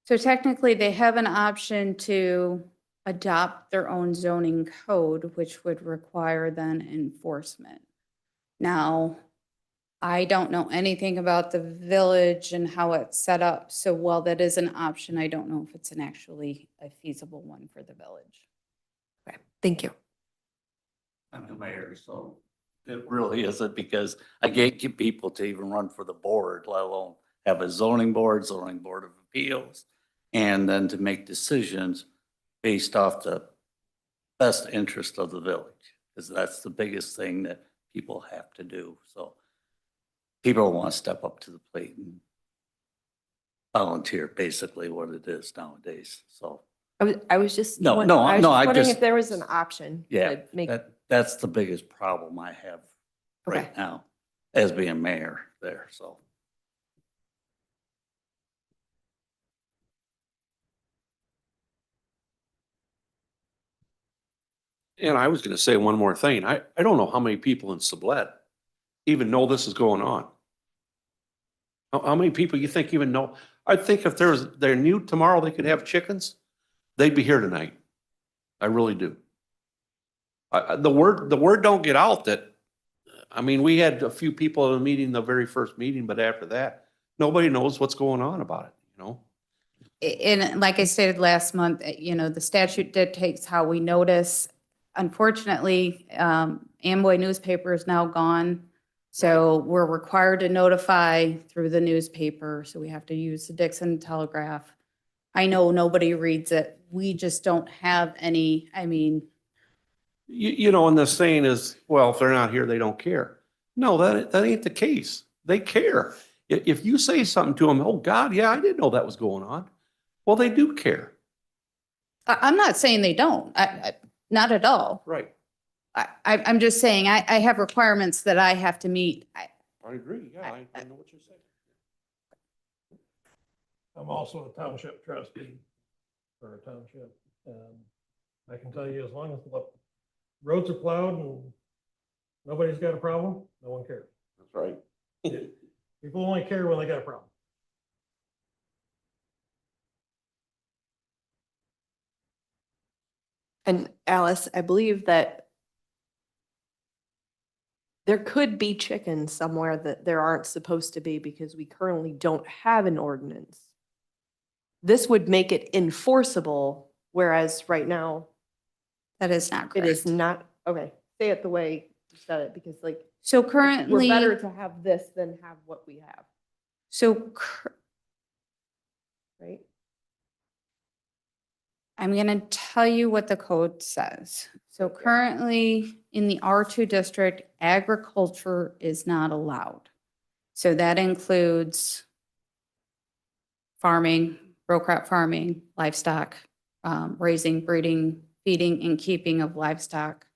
so technically they have an option to adopt their own zoning code, which would require then enforcement. Now, I don't know anything about the village and how it's set up. So while that is an option, I don't know if it's actually a feasible one for the village. Okay, thank you. I'm the mayor, so it really isn't, because I can't get people to even run for the board, let alone have a zoning board of appeals, and then to make decisions based off the best interest of the village, because that's the biggest thing that people have to do. So people want to step up to the plate and volunteer, basically what it is nowadays. So I was just. No, won- no, I was no, just I wondering just- if there was an option yeah, to make. that's the biggest problem I have Okay. right now as being mayor there, so. And I was gonna say one more thing. I don't know how many people in Sublette even know this is going on. How many people you think even know? I think if they're new tomorrow, they could have chickens, they'd be here tonight. I really do. The word don't get out that, I mean, we had a few people in the meeting, the very first meeting, but after that, nobody knows what's going on about it, you know? And like I stated last month, the statute dictates how we notice. Unfortunately, Amboy newspaper is now gone. So we're required to notify through the newspaper. So we have to use the Dixon Telegraph. I know nobody reads it. We just don't have any, You know, and the saying is, well, if they're not here, they don't care. No, that ain't the case. They care. If you say something to them, oh God, yeah, I didn't know that was going on. Well, they do care. I'm not saying they don't, not at all. Right. I'm just saying, I have requirements that I have to meet. I agree. Yeah, I know what you're saying. I'm also a township trustee for a township. And I can tell you, as long as the roads are plowed and nobody's got a problem, no one cares. That's right. People only care when they got a problem. And Alice, I believe that there could be chickens somewhere that there aren't supposed to be because we currently don't have an ordinance. This would make it enforceable, whereas right now That is not it correct. is not. Okay, say it the way you said it, because like So we're currently. better to have this than have what we have, So right? I'm going to tell you what the code says. So currently in the R2 district, agriculture is not allowed. So that includes farming, row crop farming, livestock, raising, breeding, feeding, and keeping of livestock.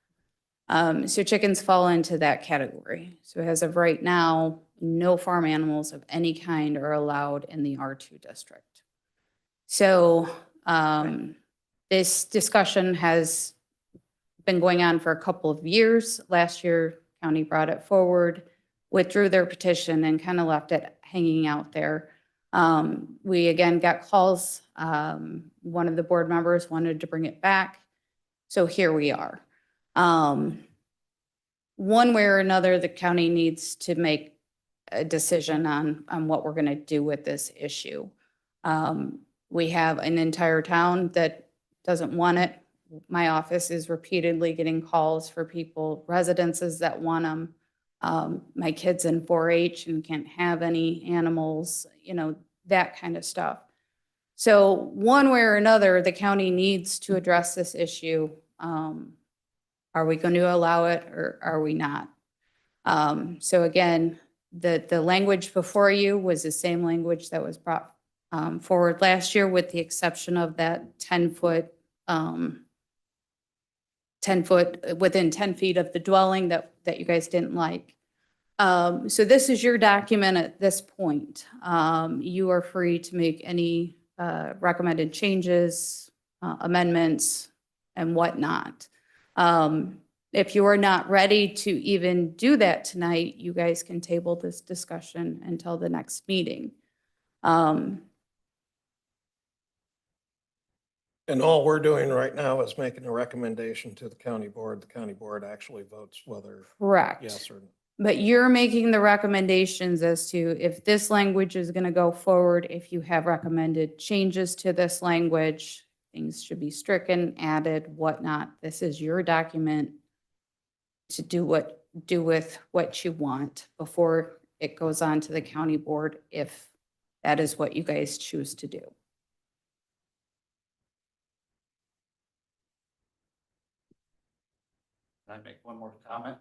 So chickens fall into that category. So as of right now, no farm animals of any kind are allowed in the R2 district. So this discussion has been going on for a couple of years. Last year, county brought it forward, withdrew their petition, and kind of left it hanging out there. We again got calls. One of the board members wanted to bring it back. So here we are. One way or another, the county needs to make a decision on what we're going to do with this issue. We have an entire town that doesn't want it. My office is repeatedly getting calls for people, residences that want them. My kid's in 4-H and can't have any animals, that kind of stuff. So one way or another, the county needs to address this issue. Are we going to allow it or are we not? So again, the language before you was the same language that was brought forward last year with the exception of that 10-foot, 10-foot within 10 feet of the dwelling that you guys didn't like. So this is your document at this point. You are free to make any recommended changes, amendments, and whatnot. If you are not ready to even do that tonight, you guys can table this discussion until the next meeting. And all we're doing right now is making a recommendation to the county board. The county board actually votes whether Correct. yes or no. But you're making the recommendations as to if this language is going to go forward, if you have recommended changes to this language, things should be stricken, added, whatnot. This is your document to do with what you want before it goes on to the county board, if that is what you guys choose to do. Can I make one more comment?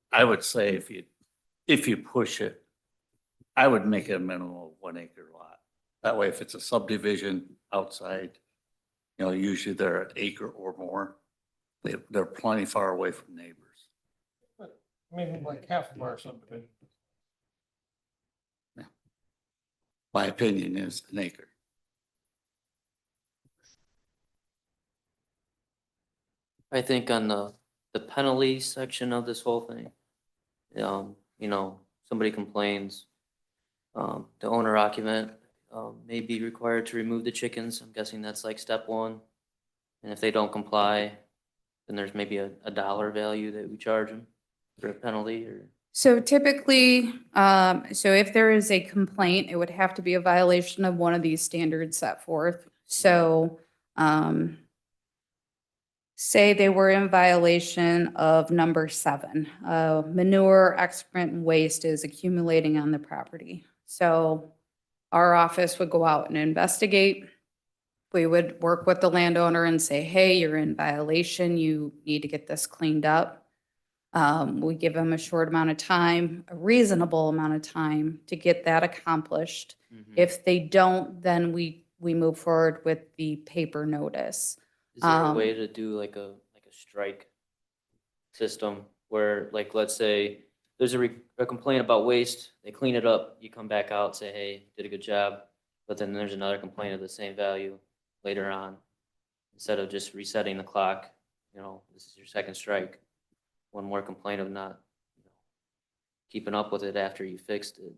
I would say if you push it, I would make it a minimum of 1 acre lot. That way, if it's a subdivision outside, usually they're an acre or more. They're plenty far away from neighbors. I mean, like half of our subdivision. My opinion is an acre. I think on the penalty section of this whole thing, somebody complains, the owner occupant may be required to remove the chickens. I'm guessing that's like step one. And if they don't comply, then there's maybe a dollar value that we charge them for a penalty or. So typically, so if there is a complaint, it would have to be a violation of one of these standards set forth. So, say they were in violation of number 7, manure, excrement, and waste is accumulating on the property. So our office would go out and investigate. We would work with the landowner and say, hey, you're in violation. You need to get this cleaned up. We give them a short amount of time, a reasonable amount of time to get that accomplished. If they don't, then we move forward with the paper notice. Is there a way to do like a strike system where, like, let's say there's a complaint about waste, they clean it up, you come back out, say, hey, did a good job, but then there's another complaint of the same value later on. Instead of just resetting the clock, this is your second strike. One more complaint of not keeping up with it after you fixed it.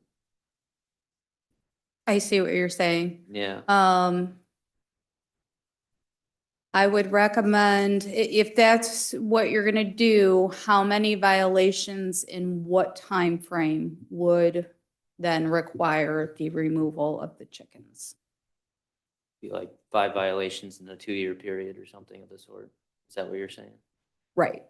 I see what you're saying. Yeah. I would recommend, if that's what you're gonna do, how many violations in what time frame would then require the removal of the chickens? Be like 5 violations in a 2-year period or something of the sort. Is that what you're saying? Right.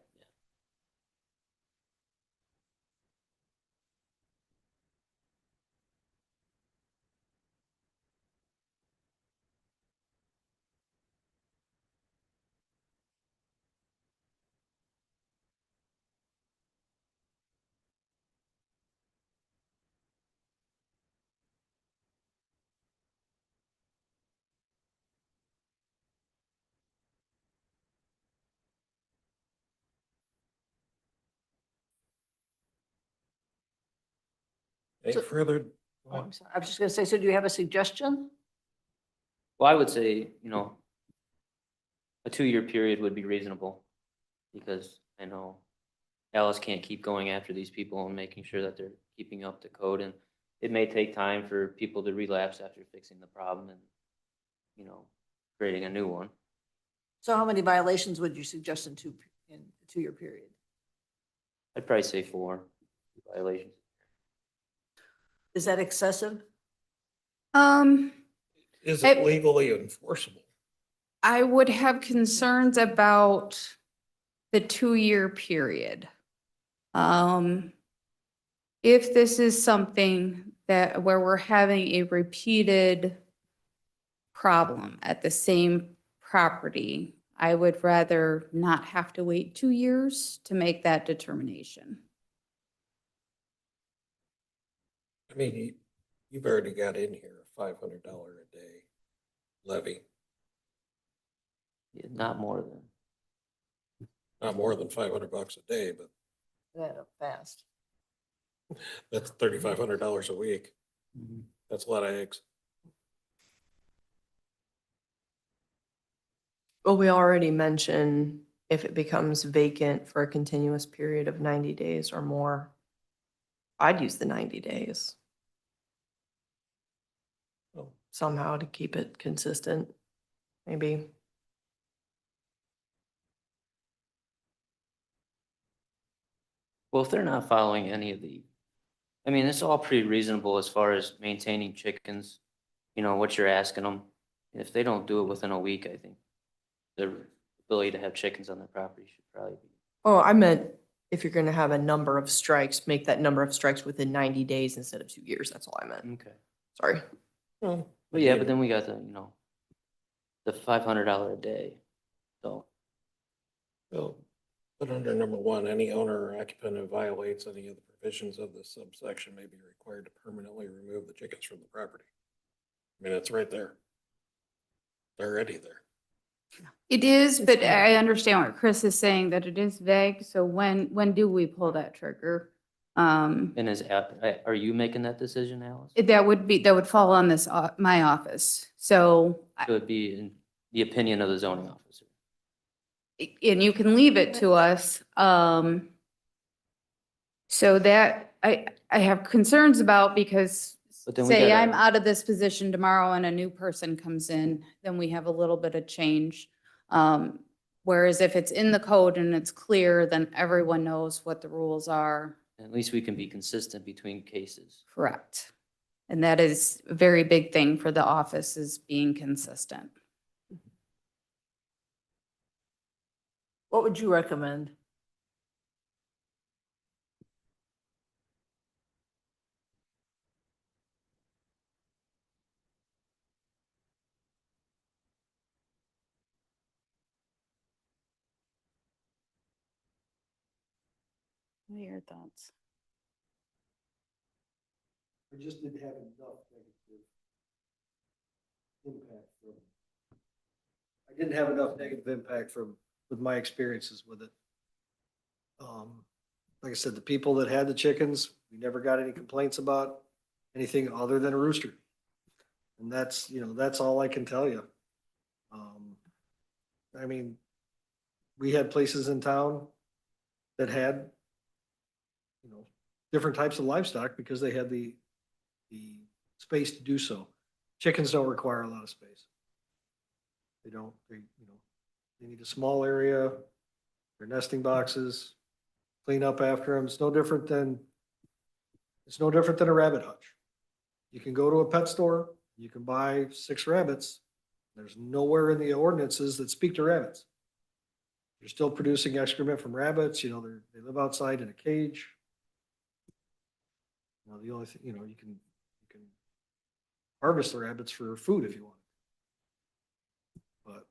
Any So- further? I was just gonna say, so do you have a suggestion? Well, I would say, a 2-year period would be reasonable because I know Alice can't keep going after these people and making sure that they're keeping up to code. And it may take time for people to relapse after fixing the problem and, creating a new one. So how many violations would you suggest in a 2-year period? I'd probably say 4 violations. Is that excessive? Is It- it legally enforceable? I would have concerns about the 2-year period. If this is something where we're having a repeated problem at the same property, I would rather not have to wait 2 years to make that determination. I mean, you've already got in here $500 a day levy, Yeah, not more than. not more than $500 a day, but Yeah, fast. that's $3,500 a week. That's a lot of eggs. Well, we already mentioned if it becomes vacant for a continuous period of 90 days or more, I'd use the 90 days Oh, somehow to keep it consistent, maybe. Well, if they're not following any of the, I mean, it's all pretty reasonable as far as maintaining chickens, you know, what you're asking them. If they don't do it within a week, I think their ability to have chickens on their property should probably be. Oh, I meant if you're gonna have a number of strikes, make that number of strikes within 90 days instead of 2 years. That's all I meant. Okay. Sorry. well, But yeah, but then we got the, you know, the $500 a day. So, Well, but under number 1, any owner or occupant who violates any of the provisions of this subsection may be required to permanently remove the chickens from the property. I mean, it's right there. They're already there. It is, but I understand what Chris is saying, that it is vague. So when do we pull that trigger? and are you making that decision, Alice? That would fall on this, my office. So, So it'd be in the opinion of the zoning officer. and you can leave it to us. So that I have concerns about, because But then we say gotta- I'm out of this position tomorrow and a new person comes in, then we have a little bit of change. Whereas if it's in the code and it's clear, then everyone knows what the rules are. At least we can be consistent between cases. Correct. And that is a very big thing for the office, is being consistent. What would you recommend? What are your thoughts? I just didn't have enough negative impact from, I didn't have enough negative impact with my experiences with it. Like I said, the people that had the chickens, we never got any complaints about anything other than a rooster. And that's, that's all I can tell you. I mean, we had places in town that had, different types of livestock because they had the space to do so. Chickens don't require a lot of space. They don't, they need a small area, their nesting boxes, clean up after them. It's no different than a rabbit hutch. You can go to a pet store, you can buy 6 rabbits. There's nowhere in the ordinances that speak to rabbits. You're still producing excrement from rabbits, they live outside in a cage. The only thing, you can harvest the rabbits for food if you want. But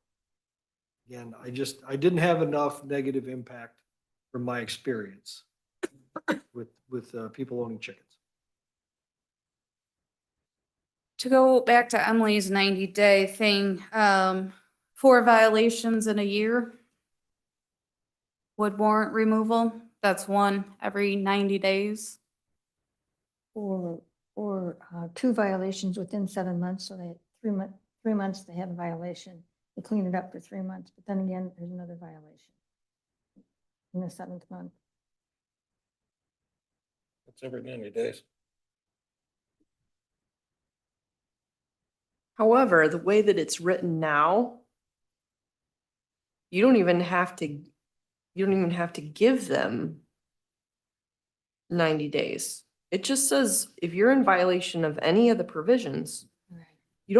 again, I didn't have enough negative impact from my experience with people owning chickens. To go back to Emily's 90-day thing, 4 violations in a year would warrant removal. That's 1 every 90 days. Or 2 violations within 7 months, so they had 3 months they had a violation. They clean it up for 3 months, but then again, there's another violation in the 7th month. It's every 90 days. However, the way that it's written now, you don't even have to give them 90 days. It just says if you're in violation of any of the provisions, Right. it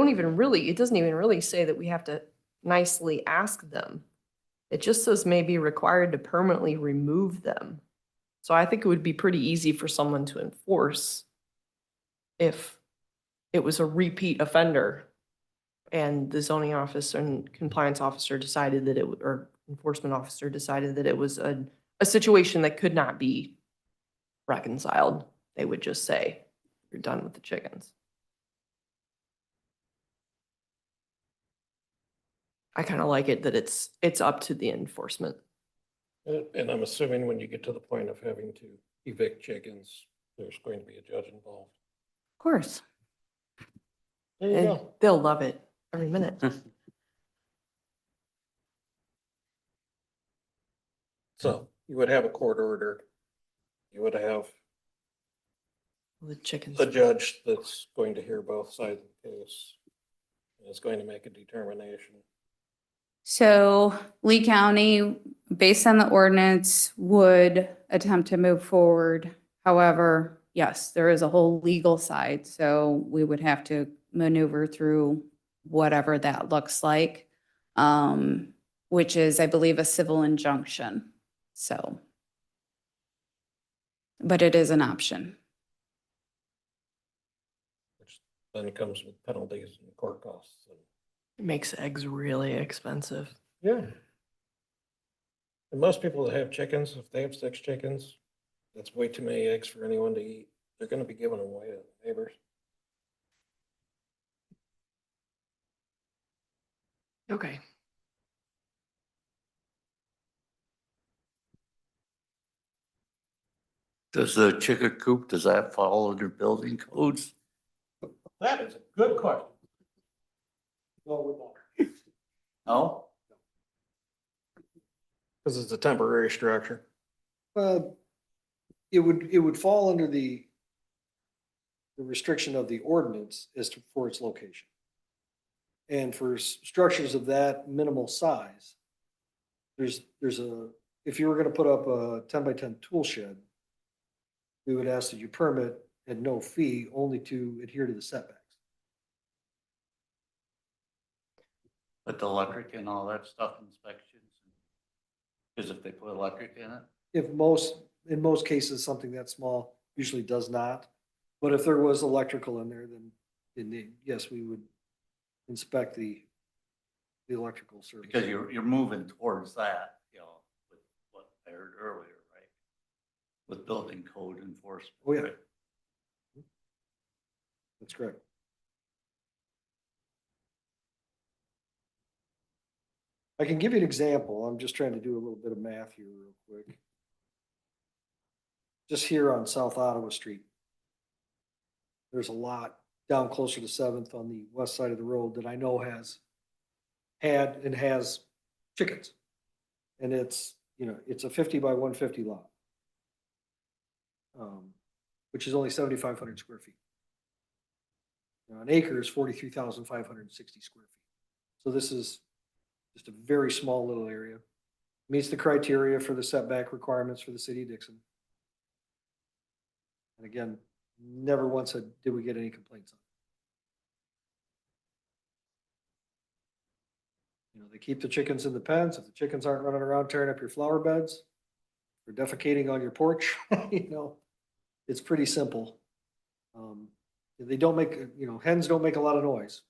doesn't even really say that we have to nicely ask them. It just says may be required to permanently remove them. So I think it would be pretty easy for someone to enforce if it was a repeat offender. and the zoning officer and compliance officer decided that or enforcement officer decided that it was a situation that could not be reconciled, they would just say, you're done with the chickens. I kind of like it that it's up to the enforcement. And I'm assuming when you get to the point of having to evict chickens, there's going to be a judge involved. Of course. There you And go. they'll love it every minute. So you would have a court order. You would have The chickens. a judge that's going to hear both sides of the case. And is going to make a determination. So Lee County, based on the ordinance, would attempt to move forward. However, yes, there is a whole legal side, so we would have to maneuver through whatever that looks like, which is, I believe, a civil injunction. So, but it is an option. Which then comes with penalties and court costs. It makes eggs really expensive. Yeah. And most people that have chickens, if they have 6 chickens, that's way too many eggs for anyone to eat. They're gonna be giving them away to neighbors. Okay. Does the chicken coop, does that follow under building codes? That is a good question. No? Because it's a temporary structure. It would fall under the restriction of the ordinance as to, for its location. And for structures of that minimal size, there's if you were gonna put up a 10 by 10 tool shed, we would ask that you permit at no fee, only to adhere to the setbacks. But the electric and all that stuff inspections? Because if they put electric in it? In most cases, something that small usually does not. But if there was electrical in there, then yes, we would inspect the electrical service. Because you're moving towards that, you know, with what I heard earlier, right? With building code enforcement. Oh, yeah. right? That's correct. I can give you an example. I'm just trying to do a little bit of math here real quick. Just here on South Ottawa Street. There's a lot down closer to 7th on the west side of the road that I know has chickens. And it's, it's a 50 by 150 lot. Which is only 7,500 square feet. Now, an acre is 43,560 square feet. So this is just a very small little area. Meets the criteria for the setback requirements for the city of Dixon. And again, never once did we get any complaints on it. They keep the chickens in the pens. If the chickens aren't running around tearing up your flower beds or defecating on your porch, it's pretty simple. They don't make, hens don't make a lot of noise.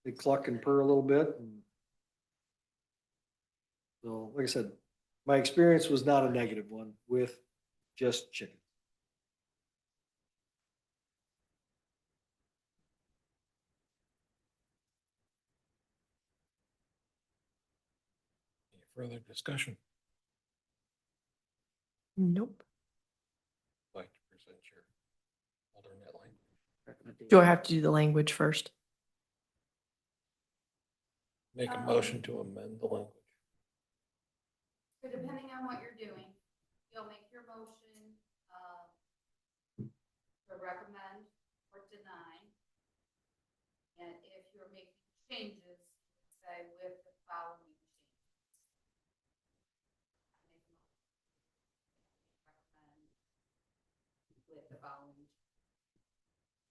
They cluck and purr a little bit. So, like I said, my experience was not a negative one with just chicken. Any further discussion? Nope. Like to present your alternate line. Do I have to do the language first? Make a motion to amend the language. So depending on what you're doing, you'll make your motion to recommend or deny. And if you're making changes, say with the following changes. Recommend with the following.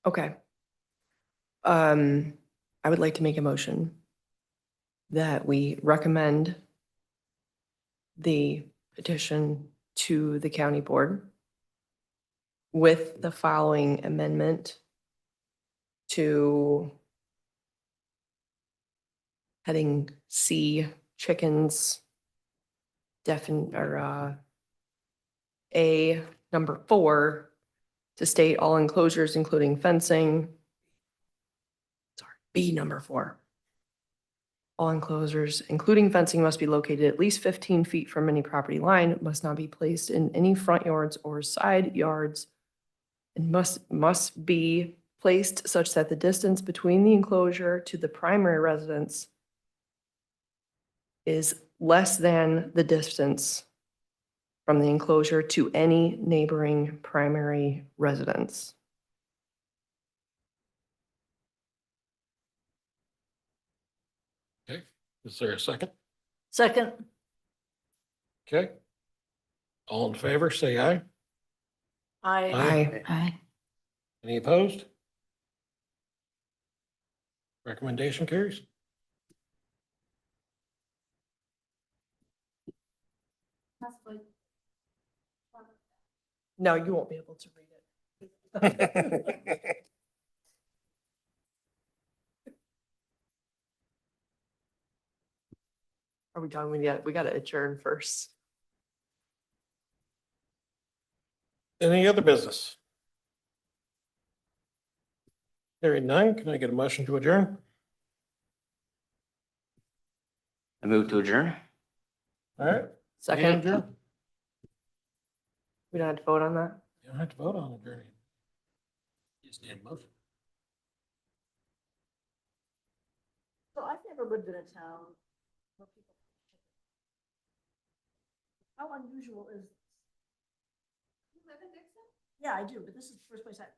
Okay. I would like to make a motion that we recommend the petition to the county board with the following amendment to heading C, chickens, A, number 4, to state all enclosures, including fencing. Sorry, B, number 4. All enclosures, including fencing, must be located at least 15 feet from any property line, must not be placed in any front yards or side yards, and must be placed such that the distance between the enclosure to the primary residence is less than the distance from the enclosure to any neighboring primary residence. Okay, is there a second? Second, Okay. All in favor, say aye. I, Aye. Any opposed? Recommendation carries. No, you won't be able to read it. Are we done? We gotta adjourn first. Any other business? Hearing none, can I get a motion to adjourn? I move to adjourn. All right. Second, Adjourn. we don't have to vote on that. You don't have to vote on adjourning. You just need a motion. so I've never lived in a town where people. How unusual is? You live in Dixon? Yeah, I do, but this is the first place I've ever